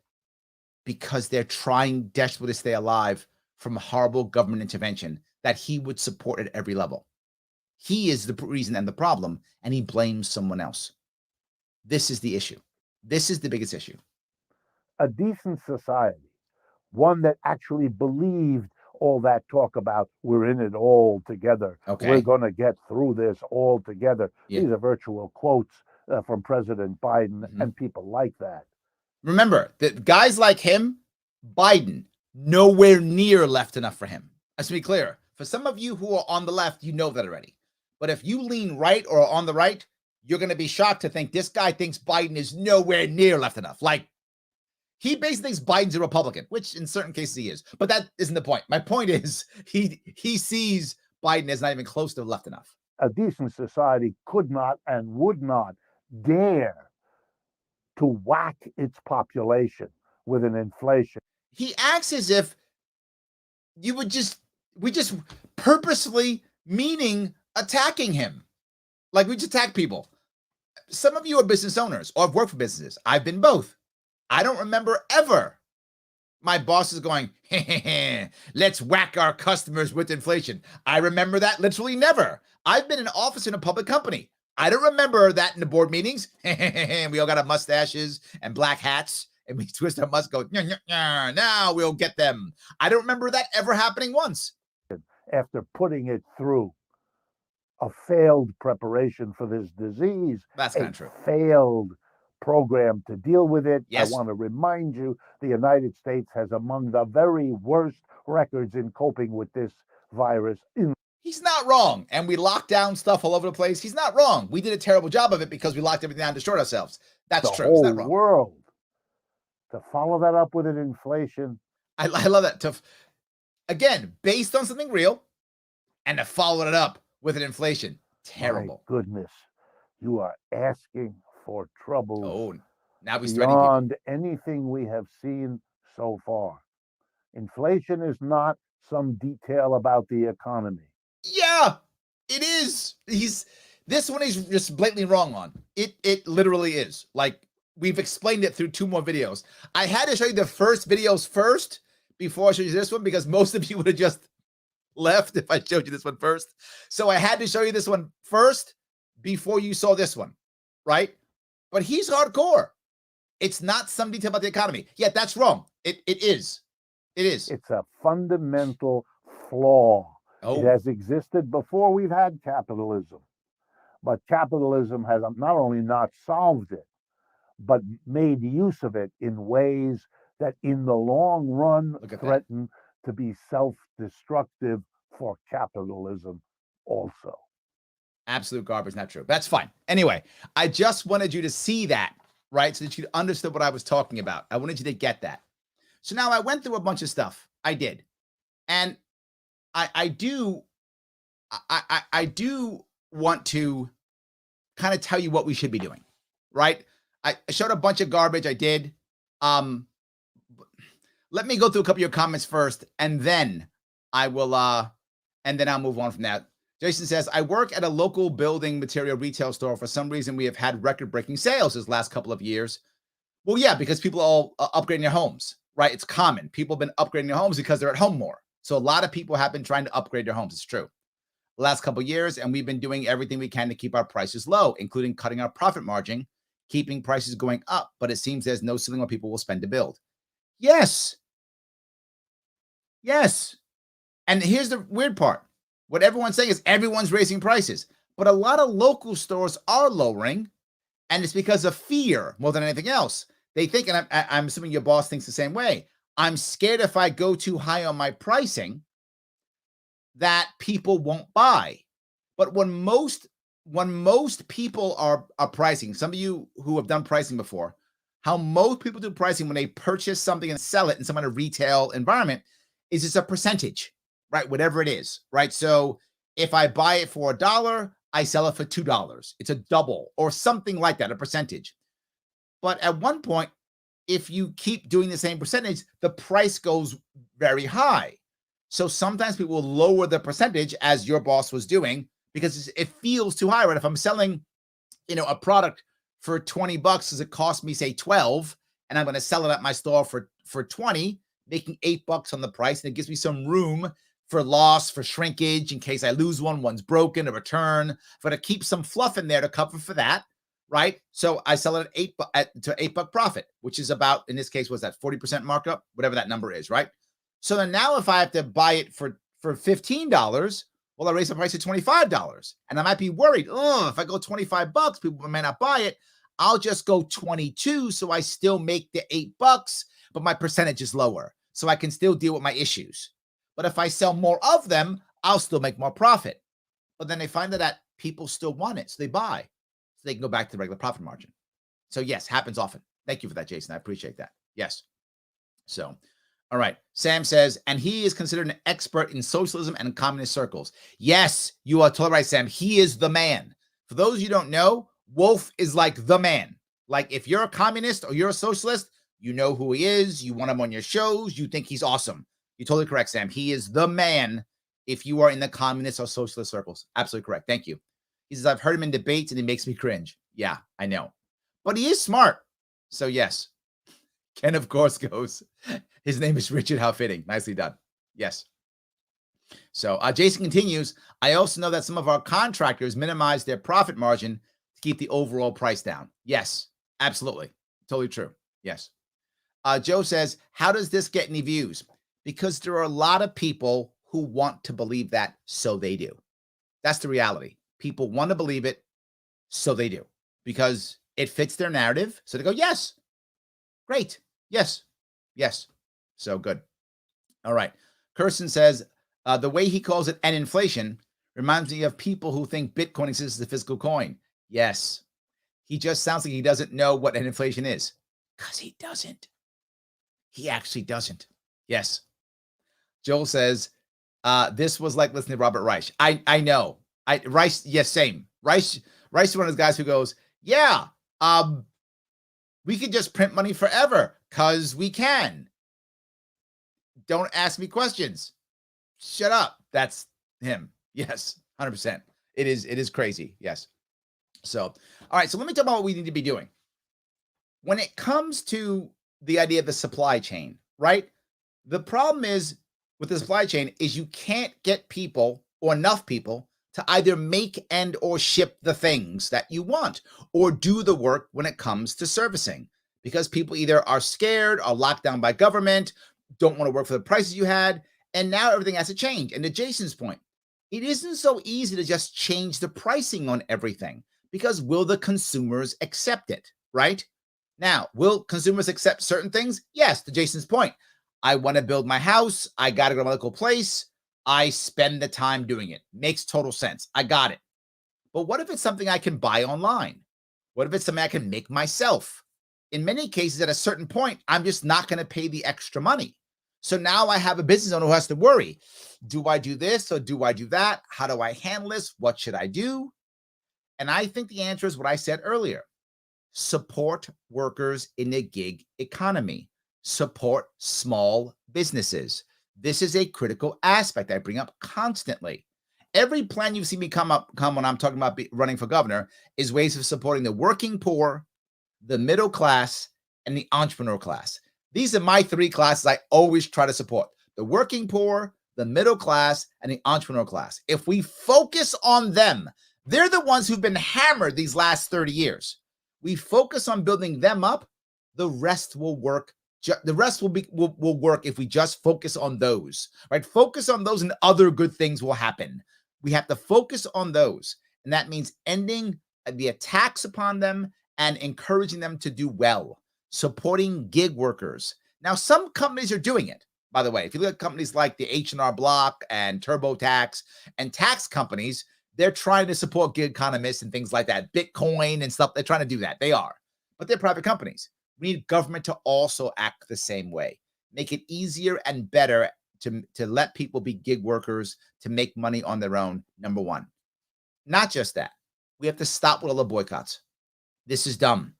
because they're trying desperately to stay alive from horrible government intervention that he would support at every level. He is the reason and the problem, and he blames someone else. This is the issue. This is the biggest issue. A decent society, one that actually believed all that talk about we're in it all together. Okay. We're going to get through this all together. Yeah. These are virtual quotes from President Biden and people like that. Remember that guys like him, Biden, nowhere near left enough for him. Let's be clear. For some of you who are on the left, you know that already. But if you lean right or on the right, you're going to be shocked to think this guy thinks Biden is nowhere near left enough. Like, he basically thinks Biden's a Republican, which in certain cases he is. But that isn't the point. My point is he sees Biden as not even close to left enough. A decent society could not and would not dare to whack its population with an inflation. He acts as if we just purposefully meaning attacking him. Like we just attack people. Some of you are business owners or have worked for businesses. I've been both. I don't remember ever my boss is going, let's whack our customers with inflation. I remember that literally never. I've been an officer in a public company. I don't remember that in the board meetings. We all got our mustaches and black hats and we twist our mustache, go, now we'll get them. I don't remember that ever happening once. After putting it through a failed preparation for this disease, that's kind of true. Failed program to deal with it. Yes. I want to remind you, the United States has among the very worst records in coping with this virus. He's not wrong. And we locked down stuff all over the place. He's not wrong. We did a terrible job of it because we locked everything down and destroyed ourselves. That's true. He's not wrong. The whole world. To follow that up with an inflation. I love that. Again, based on something real and to follow it up with an inflation. Terrible. My goodness. You are asking for trouble. Oh, now he's beyond anything we have seen so far. Inflation is not some detail about the economy. Yeah, it is. This one he's just blatantly wrong on. It literally is. Like, we've explained it through 2 more videos. I had to show you the first videos first before I showed you this one because most of you would have just left if I showed you this one first. So I had to show you this one first before you saw this one, right? But he's hardcore. It's not some detail about the economy. Yeah, that's wrong. It is. It is. It's a fundamental flaw. It has existed before we've had capitalism. But capitalism has not only not solved it, but made use of it in ways that in the long run threaten to be self-destructive for capitalism also. Absolute garbage, not true. That's fine. Anyway, I just wanted you to see that, right? So that you understood what I was talking about. I wanted you to get that. So now I went through a bunch of stuff. I did. And I do want to kind of tell you what we should be doing, right? I showed a bunch of garbage. I did. Let me go through a couple of your comments first, and then I will, and then I'll move on from that. Jason says, I work at a local building material retail store. For some reason, we have had record-breaking sales this last couple of years. Well, yeah, because people are all upgrading their homes, right? It's common. People have been upgrading their homes because they're at home more. So a lot of people have been trying to upgrade their homes. It's true. the last couple of years, and we've been doing everything we can to keep our prices low, including cutting our profit margin, keeping prices going up. But it seems there's no ceiling what people will spend to build. Yes. Yes. And here's the weird part. What everyone's saying is everyone's raising prices, but a lot of local stores are lowering, and it's because of fear more than anything else. They think, and I'm assuming your boss thinks the same way, I'm scared if I go too high on my pricing that people won't buy. But when most people are pricing, some of you who have done pricing before, how most people do pricing when they purchase something and sell it in some kind of retail environment is it's a percentage, right? Whatever it is, right? So if I buy it for $1, I sell it for $2. It's a double or something like that, a percentage. But at one point, if you keep doing the same percentage, the price goes very high. So sometimes people will lower the percentage, as your boss was doing, because it feels too high, right? If I'm selling, a product for $20 because it cost me, say, 12, and I'm going to sell it at my store for 20, making $8 on the price, and it gives me some room for loss, for shrinkage, in case I lose one's broken, a return. I'm going to keep some fluff in there to cover for that. Right. So I sell it at $8 profit, which is about, in this case, was that 40% markup, whatever that number is. Right. So then now if I have to buy it for $15, well, I raise the price to $25, and I might be worried. Oh, if I go $25, people may not buy it. I'll just go 22. So I still make the $8, but my percentage is lower. So I can still deal with my issues. But if I sell more of them, I'll still make more profit. But then they find that people still want it. So they buy. So they can go back to the regular profit margin. So yes, happens often. Thank you for that, Jason. I appreciate that. Yes. So, all right. Sam says, and he is considered an expert in socialism and communist circles. Yes, you are totally right, Sam. He is the man. For those you don't know, Wolf is like the man. Like if you're a communist or you're a socialist, you know who he is. You want him on your shows. You think he's awesome. You're totally correct, Sam. He is the man if you are in the communist or socialist circles. Absolutely correct. Thank you. He says, I've heard him in debates and he makes me cringe. Yeah, I know. But he is smart. So, yes. Ken, of course, goes. His name is Richard. How fitting. Nicely done. Yes. So, Jason continues. I also know that some of our contractors minimize their profit margin to keep the overall price down. Yes, absolutely. Totally true. Yes. Joe says, how does this get any views? Because there are a lot of people who want to believe that, so they do. That's the reality. People want to believe it, so they do, because it fits their narrative. So they go, yes, great, yes, yes. So good. All right. Kirsten says, the way he calls it an inflation reminds me of people who think Bitcoin exists as a physical coin. Yes. He just sounds like he doesn't know what an inflation is, because he doesn't. He actually doesn't. Yes. Joel says, this was like listening to Robert Reich. I know. Reich, yes, same. Reich is one of those guys who goes, yeah, we could just print money forever because we can. Don't ask me questions. Shut up. That's him. Yes, 100%. It is crazy. Yes. So, all right. So let me talk about what we need to be doing. When it comes to the idea of the supply chain, right? The problem is with the supply chain is you can't get people or enough people to either make and or ship the things that you want or do the work when it comes to servicing, because people either are scared, are locked down by government, don't want to work for the prices you had, and now everything has to change. And to Jason's point, it isn't so easy to just change the pricing on everything, because will the consumers accept it, right? Now, will consumers accept certain things? Yes, to Jason's point. I want to build my house. I got to go to my local place. I spend the time doing it. Makes total sense. I got it. But what if it's something I can buy online? What if it's something I can make myself? In many cases, at a certain point, I'm just not going to pay the extra money. So now I have a business owner who has to worry. Do I do this or do I do that? How do I handle this? What should I do? And I think the answer is what I said earlier. Support workers in the gig economy. Support small businesses. This is a critical aspect I bring up constantly. Every plan you've seen me come when I'm talking about running for governor is ways of supporting the working poor, the middle class, and the entrepreneur class. These are my three classes I always try to support. The working poor, the middle class, and the entrepreneur class. If we focus on them, they're the ones who've been hammered these last 30 years. We focus on building them up, the rest will work. The rest will work if we just focus on those, right? Focus on those and other good things will happen. We have to focus on those. And that means ending the attacks upon them and encouraging them to do well, supporting gig workers. Now, some companies are doing it, by the way. If you look at companies like the H&R Block and TurboTax and tax companies, they're trying to support gig economists and things like that, Bitcoin and stuff. They're trying to do that. They are, but they're private companies. We need government to also act the same way. Make it easier and better to let people be gig workers, to make money on their own, number one. Not just that. We have to stop with all the boycotts. This is dumb.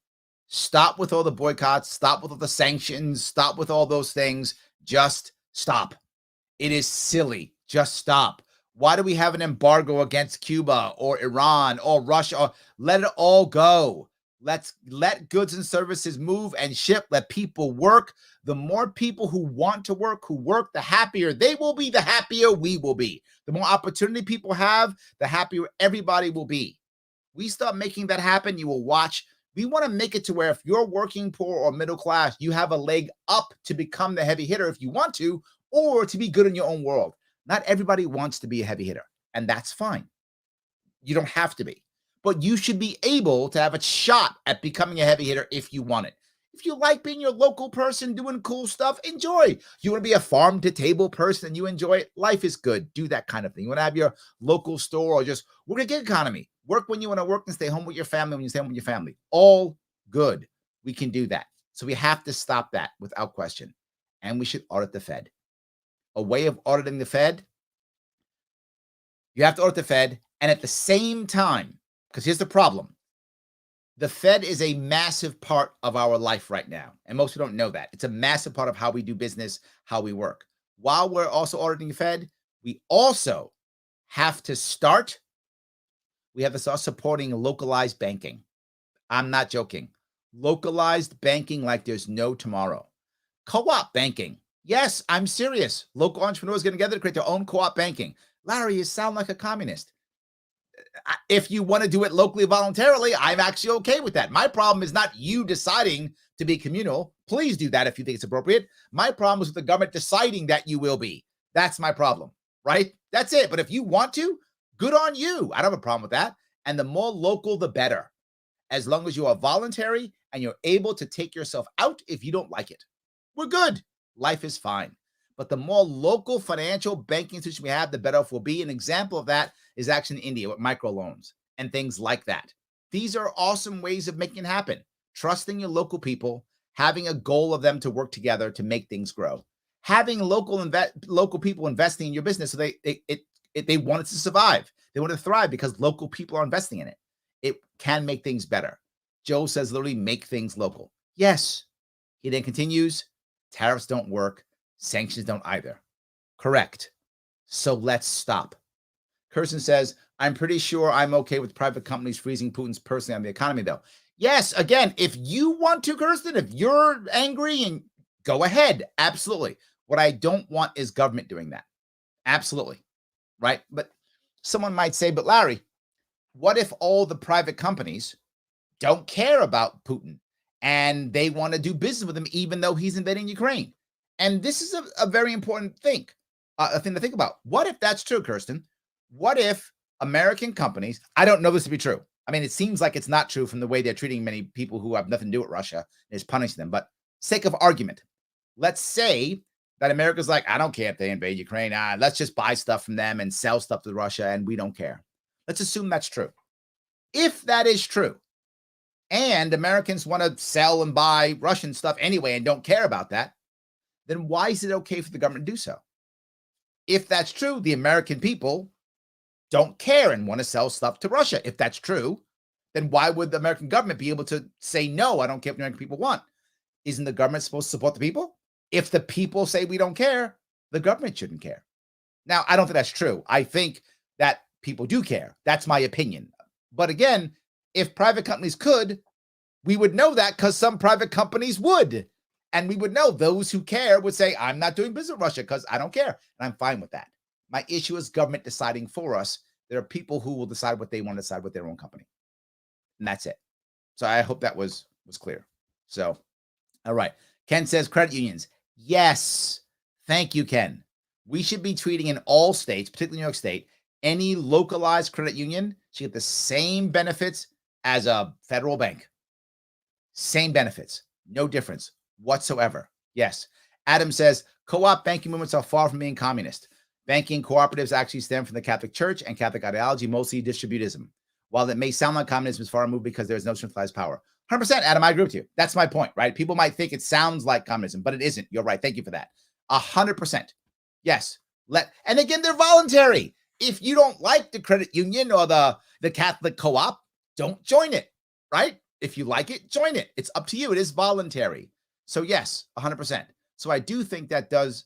Stop with all the boycotts. Stop with all the sanctions. Stop with all those things. Just stop. It is silly. Just stop. Why do we have an embargo against Cuba or Iran or Russia? Let it all go. Let's let goods and services move and ship. Let people work. The more people who want to work, who work, the happier they will be, the happier we will be. The more opportunity people have, the happier everybody will be. We start making that happen, you will watch. We want to make it to where if you're working poor or middle class, you have a leg up to become the heavy hitter if you want to, or to be good in your own world. Not everybody wants to be a heavy hitter, and that's fine. You don't have to be. But you should be able to have a shot at becoming a heavy hitter if you want it. If you like being your local person, doing cool stuff, enjoy. You want to be a farm to table person and you enjoy it, life is good. Do that kind of thing. You want to have your local store or just work a gig economy. Work when you want to work and stay home with your family when you stay home with your family. All good. We can do that. So we have to stop that without question. And we should audit the Fed. A way of auditing the Fed, you have to audit the Fed, and at the same time, because here's the problem. The Fed is a massive part of our life right now. And most people don't know that. It's a massive part of how we do business, how we work. While we're also auditing the Fed, we also have to start supporting localized banking. I'm not joking. Localized banking like there's no tomorrow. Co-op banking. Yes, I'm serious. Local entrepreneurs get together to create their own co-op banking. Larry, you sound like a communist. If you want to do it locally voluntarily, I'm actually okay with that. My problem is not you deciding to be communal. Please do that if you think it's appropriate. My problem is with the government deciding that you will be. That's my problem, right? That's it. But if you want to, good on you. I don't have a problem with that. And the more local, the better. As long as you are voluntary and you're able to take yourself out if you don't like it. We're good. Life is fine. But the more local financial banking institution we have, the better off we'll be. An example of that is actually in India with microloans and things like that. These are awesome ways of making it happen. Trusting your local people, having a goal of them to work together to make things grow. Having local people investing in your business so they want it to survive. They want to thrive because local people are investing in it. It can make things better. Joe says literally make things local. Yes. He then continues, tariffs don't work. Sanctions don't either. Correct. So let's stop. Kirsten says, I'm pretty sure I'm okay with private companies freezing Putin's personally on the economy, though. Yes, again, if you want to, Kirsten, if you're angry, and go ahead. Absolutely. What I don't want is government doing that. Absolutely. Right? But someone might say, but Larry, what if all the private companies don't care about Putin and they want to do business with him even though he's invading Ukraine? And this is a very important thing, a thing to think about. What if that's true, Kirsten? What if American companies, I don't know this to be true. I mean, it seems like it's not true from the way they're treating many people who have nothing to do with Russia, is punishing them. But sake of argument, let's say that America's like, I don't care if they invade Ukraine. Let's just buy stuff from them and sell stuff to Russia, and we don't care. Let's assume that's true. If that is true, and Americans want to sell and buy Russian stuff anyway and don't care about that, then why is it okay for the government to do so? If that's true, the American people don't care and want to sell stuff to Russia. If that's true, then why would the American government be able to say, no, I don't care what the American people want? Isn't the government supposed to support the people? If the people say we don't care, the government shouldn't care. Now, I don't think that's true. I think that people do care. That's my opinion. But again, if private companies could, we would know that because some private companies would. And we would know those who care would say, I'm not doing business with Russia because I don't care. And I'm fine with that. My issue is government deciding for us. There are people who will decide what they want to decide with their own company. And that's it. So I hope that was clear. So, all right. Ken says credit unions. Yes. Thank you, Ken. We should be treating in all states, particularly New York State, any localized credit union should get the same benefits as a federal bank. Same benefits. No difference whatsoever. Yes. Adam says, co-op banking movements are far from being communist. Banking cooperatives actually stem from the Catholic Church and Catholic ideology, mostly distributism. While it may sound like communism is far removed because there is no centralized power. 100%, Adam, I agree with you. That's my point, right? People might think it sounds like communism, but it isn't. You're right. Thank you for that. 100%. Yes. And again, they're voluntary. If you don't like the credit union or the Catholic co-op, don't join it, right? If you like it, join it. It's up to you. It is voluntary. So yes, 100%. So I do think that does,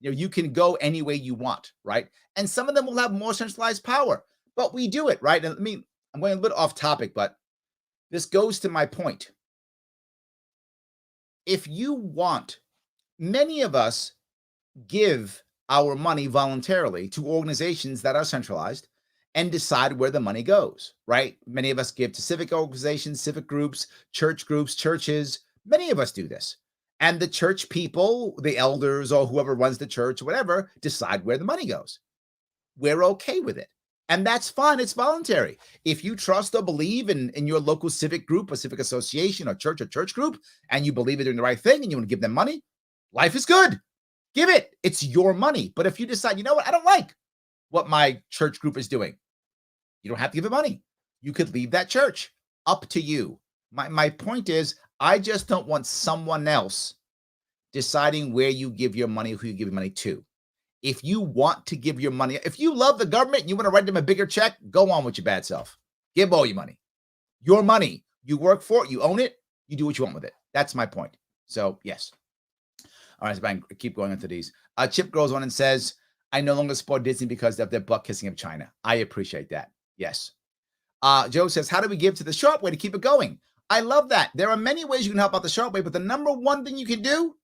you can go any way you want, right? And some of them will have more centralized power, but we do it, right? And I'm going a bit off topic, but this goes to my point. If you want, many of us give our money voluntarily to organizations that are centralized and decide where the money goes, right? Many of us give to civic organizations, civic groups, churches. Many of us do this. And the church people, the elders or whoever runs the church or whatever, decide where the money goes. We're okay with it. And that's fine. It's voluntary. If you trust or believe in your local civic group or civic association or church group, and you believe they're doing the right thing and you want to give them money, life is good. Give it. It's your money. But if you decide, you know what, I don't like what my church group is doing, you don't have to give it money. You could leave that church. Up to you. My point is, I just don't want someone else deciding where you give your money, who you give your money to. If you want to give your money, if you love the government and you want to write them a bigger check, go on with your bad self. Give all your money. Your money. You work for it. You own it. You do what you want with it. That's my point. So, yes. All right, so I keep going into these. Chip goes on and says, I no longer support Disney because of their butt kissing of China. I appreciate that. Yes. Joe says, how do we give to the Sharpe Way to keep it going? I love that. There are many ways you can help out the Sharpe Way, but the number one thing you can do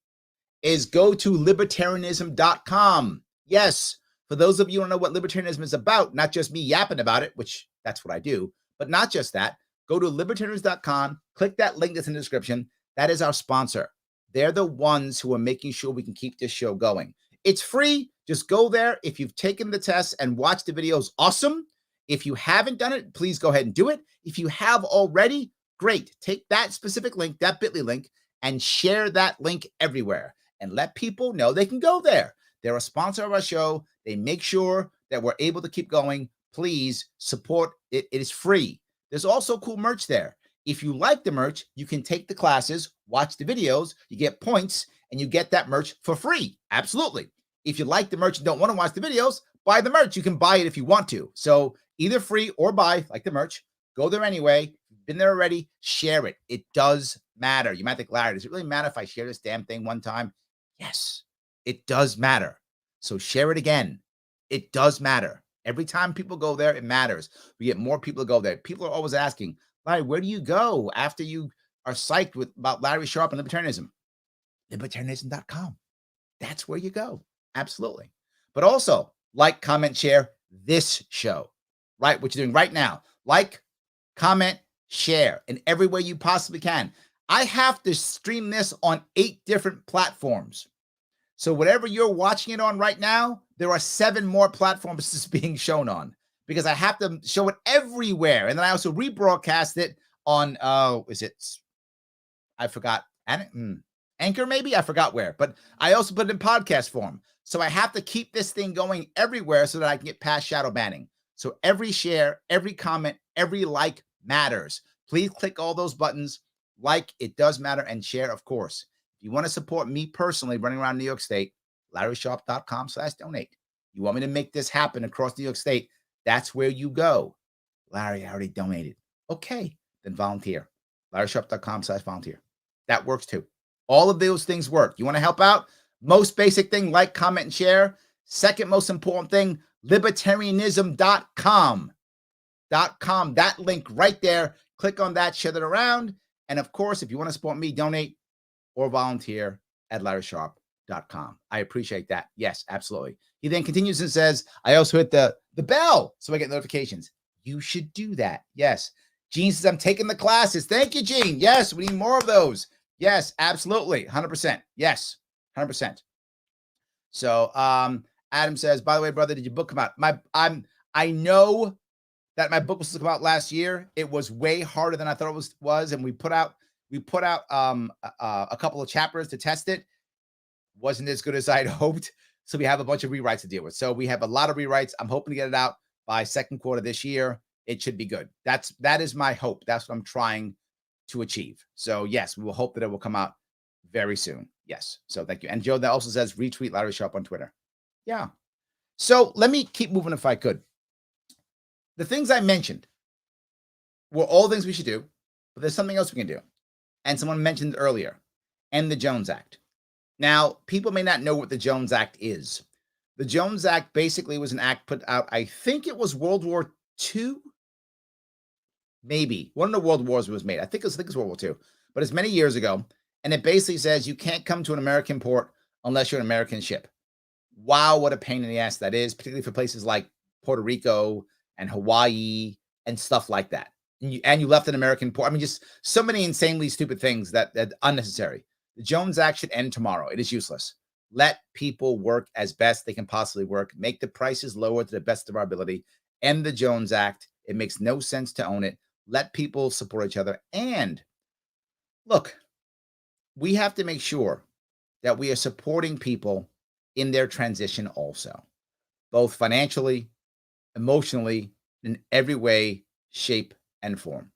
is go to libertarianism.com. Yes. For those of you who don't know what libertarianism is about, not just me yapping about it, which that's what I do, but not just that, go to libertarianism.com, click that link that's in the description. That is our sponsor. They're the ones who are making sure we can keep this show going. It's free. Just go there. If you've taken the test and watched the videos, awesome. If you haven't done it, please go ahead and do it. If you have already, great. Take that specific link, that bit.ly link, and share that link everywhere and let people know they can go there. They're a sponsor of our show. They make sure that we're able to keep going. Please support it. It is free. There's also cool merch there. If you like the merch, you can take the classes, watch the videos, you get points, and you get that merch for free. Absolutely. If you like the merch and don't want to watch the videos, buy the merch. You can buy it if you want to. So either free or buy, like the merch. Go there anyway. You've been there already. Share it. It does matter. You might think, Larry, does it really matter if I share this damn thing one time? Yes, it does matter. So share it again. It does matter. Every time people go there, it matters. We get more people to go there. People are always asking, Larry, where do you go after you are psyched about Larry Sharpe and libertarianism? Libertarianism.com. That's where you go. Absolutely. But also, like, comment, share this show, right? What you're doing right now. Like, comment, share in every way you possibly can. I have to stream this on 8 different platforms. So whatever you're watching it on right now, there are 7 more platforms this is being shown on because I have to show it everywhere. And then I also rebroadcast it on, I forgot, Anchor maybe? I forgot where. But I also put it in podcast form. So I have to keep this thing going everywhere so that I can get past shadow banning. So every share, every comment, every like matters. Please click all those buttons. Like, it does matter, and share, of course. If you want to support me personally running around New York State, LarrySharpe.com/donate. You want me to make this happen across New York State, that's where you go. Larry, I already donated. Okay, then volunteer. LarrySharpe.com/volunteer. That works too. All of those things work. You want to help out? Most basic thing, like, comment, and share. Second most important thing, libertarianism.com. That link right there. Click on that, share that around. And of course, if you want to support me, donate. or volunteer at LarrySharpe.com. I appreciate that. Yes, absolutely. He then continues and says, I also hit the bell so I get notifications. You should do that. Yes. Gene says, I'm taking the classes. Thank you, Gene. Yes, we need more of those. Yes, absolutely. 100%. Yes, 100%. So Adam says, by the way, brother, did your book come out? I know that my book was supposed to come out last year. It was way harder than I thought it was, and we put out a couple of chapters to test it. Wasn't as good as I had hoped. So we have a bunch of rewrites to deal with. So we have a lot of rewrites. I'm hoping to get it out by second quarter this year. It should be good. That is my hope. That's what I'm trying to achieve. So yes, we will hope that it will come out very soon. Yes. So thank you. And Joe that also says retweet Larry Sharpe on Twitter. Yeah. So let me keep moving if I could. The things I mentioned were all things we should do, but there's something else we can do. And someone mentioned earlier, and the Jones Act. Now, people may not know what the Jones Act is. The Jones Act basically was an act put out, I think it was World War II. Maybe one of the world wars was made. I think it's World War II, but it's many years ago. And it basically says you can't come to an American port unless you're an American ship. Wow, what a pain in the ass that is, particularly for places like Puerto Rico and Hawaii and stuff like that. And you left an American port. I mean, just so many insanely stupid things that unnecessary. The Jones Act should end tomorrow. It is useless. Let people work as best they can possibly work. Make the prices lower to the best of our ability. End the Jones Act. It makes no sense to own it. Let people support each other. And look, we have to make sure that we are supporting people in their transition also, both financially, emotionally, in every way, shape, and form.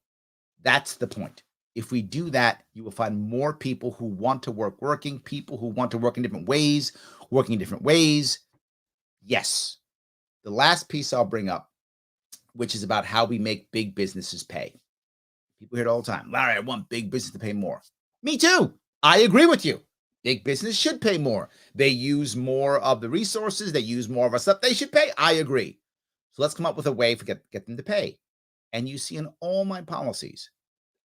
That's the point. If we do that, you will find more people who want to work working, people who want to work in different ways, working in different ways. Yes. The last piece I'll bring up, which is about how we make big businesses pay. People hear it all the time. Larry, I want big business to pay more. Me too. I agree with you. Big business should pay more. They use more of the resources. They use more of our stuff. They should pay. I agree. So let's come up with a way to get them to pay. And you see in all my policies,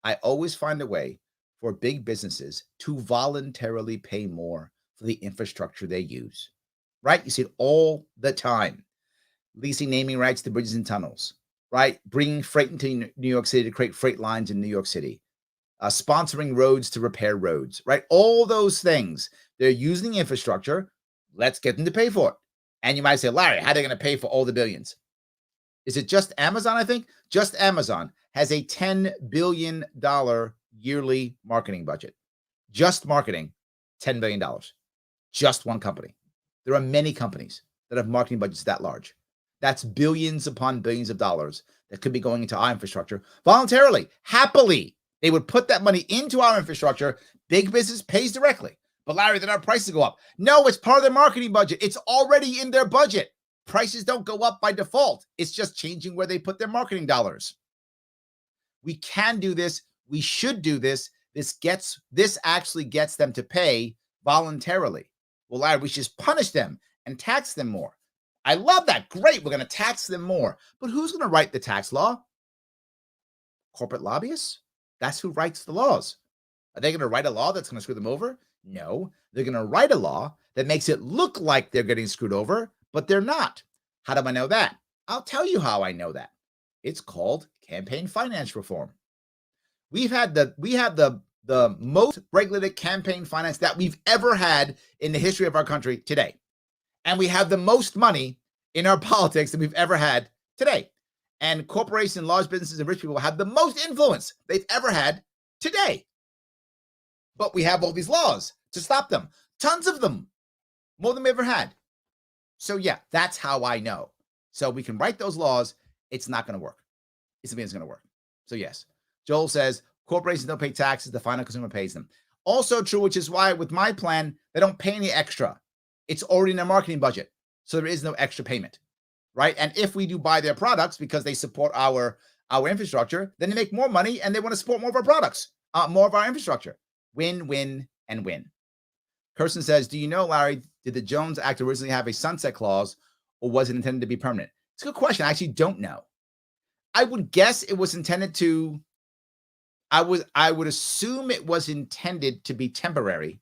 I always find a way for big businesses to voluntarily pay more for the infrastructure they use, right? You see it all the time. Leasing naming rights to bridges and tunnels, right? Bringing freight into New York City to create freight lines in New York City. Sponsoring roads to repair roads, right? All those things. They're using the infrastructure. Let's get them to pay for it. And you might say, Larry, how are they going to pay for all the billions? Is it just Amazon, I think? Just Amazon has a $10 billion yearly marketing budget. Just marketing, $10 billion. Just one company. There are many companies that have marketing budgets that large. That's billions upon billions of dollars that could be going into our infrastructure voluntarily, happily. They would put that money into our infrastructure. Big business pays directly. But Larry, then our prices go up. No, it's part of their marketing budget. It's already in their budget. Prices don't go up by default. It's just changing where they put their marketing dollars. We can do this. We should do this. This actually gets them to pay voluntarily. Well, Larry, we should just punish them and tax them more. I love that. Great. We're going to tax them more. But who's going to write the tax law? Corporate lobbyists? That's who writes the laws. Are they going to write a law that's going to screw them over? No. They're going to write a law that makes it look like they're getting screwed over, but they're not. How do I know that? I'll tell you how I know that. It's called campaign finance reform. We have the most regulated campaign finance that we've ever had in the history of our country today. And we have the most money in our politics that we've ever had today. And corporations, large businesses, and rich people have the most influence they've ever had today. But we have all these laws to stop them. Tons of them. More than we ever had. So yeah, that's how I know. So we can write those laws. It's not going to work. It's something that's going to work. So yes. Joel says, corporations don't pay taxes. The final consumer pays them. Also true, which is why with my plan, they don't pay any extra. It's already in their marketing budget. So there is no extra payment. Right? And if we do buy their products because they support our infrastructure, then they make more money and they want to support more of our products, more of our infrastructure. Win, win, and win. Kirsten says, do you know, Larry, did the Jones Act originally have a sunset clause or was it intended to be permanent? It's a good question. I actually don't know. I would guess it was intended to, I would assume it was intended to be temporary,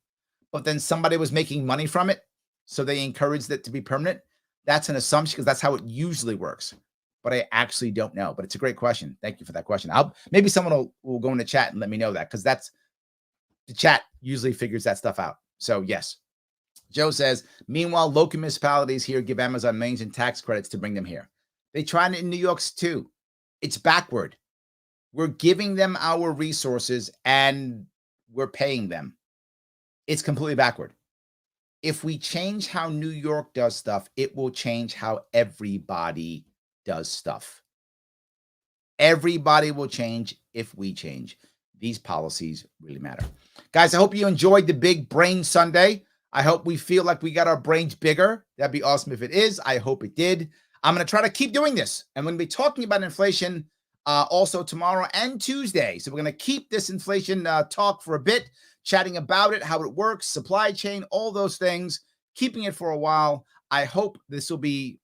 but then somebody was making money from it, so they encouraged it to be permanent. That's an assumption because that's how it usually works. But I actually don't know. But it's a great question. Thank you for that question. Maybe someone will go in the chat and let me know that, because that's the chat usually figures that stuff out. So yes. Joe says, meanwhile, local municipalities here give Amazon millions in tax credits to bring them here. They tried it in New York too. It's backward. We're giving them our resources and we're paying them. It's completely backward. If we change how New York does stuff, it will change how everybody does stuff. Everybody will change if we change. These policies really matter. Guys, I hope you enjoyed the Big Brain Sunday. I hope we feel like we got our brains bigger. That'd be awesome if it is. I hope it did. I'm going to try to keep doing this. And we're going to be talking about inflation also tomorrow and Tuesday. So we're going to keep this inflation talk for a bit, chatting about it, how it works, supply chain, all those things, keeping it for a while. I hope this will be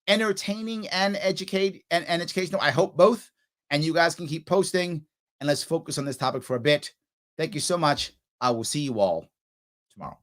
entertaining and educational. I hope both. And you guys can keep posting, and let's focus on this topic for a bit. Thank you so much. I will see you all tomorrow.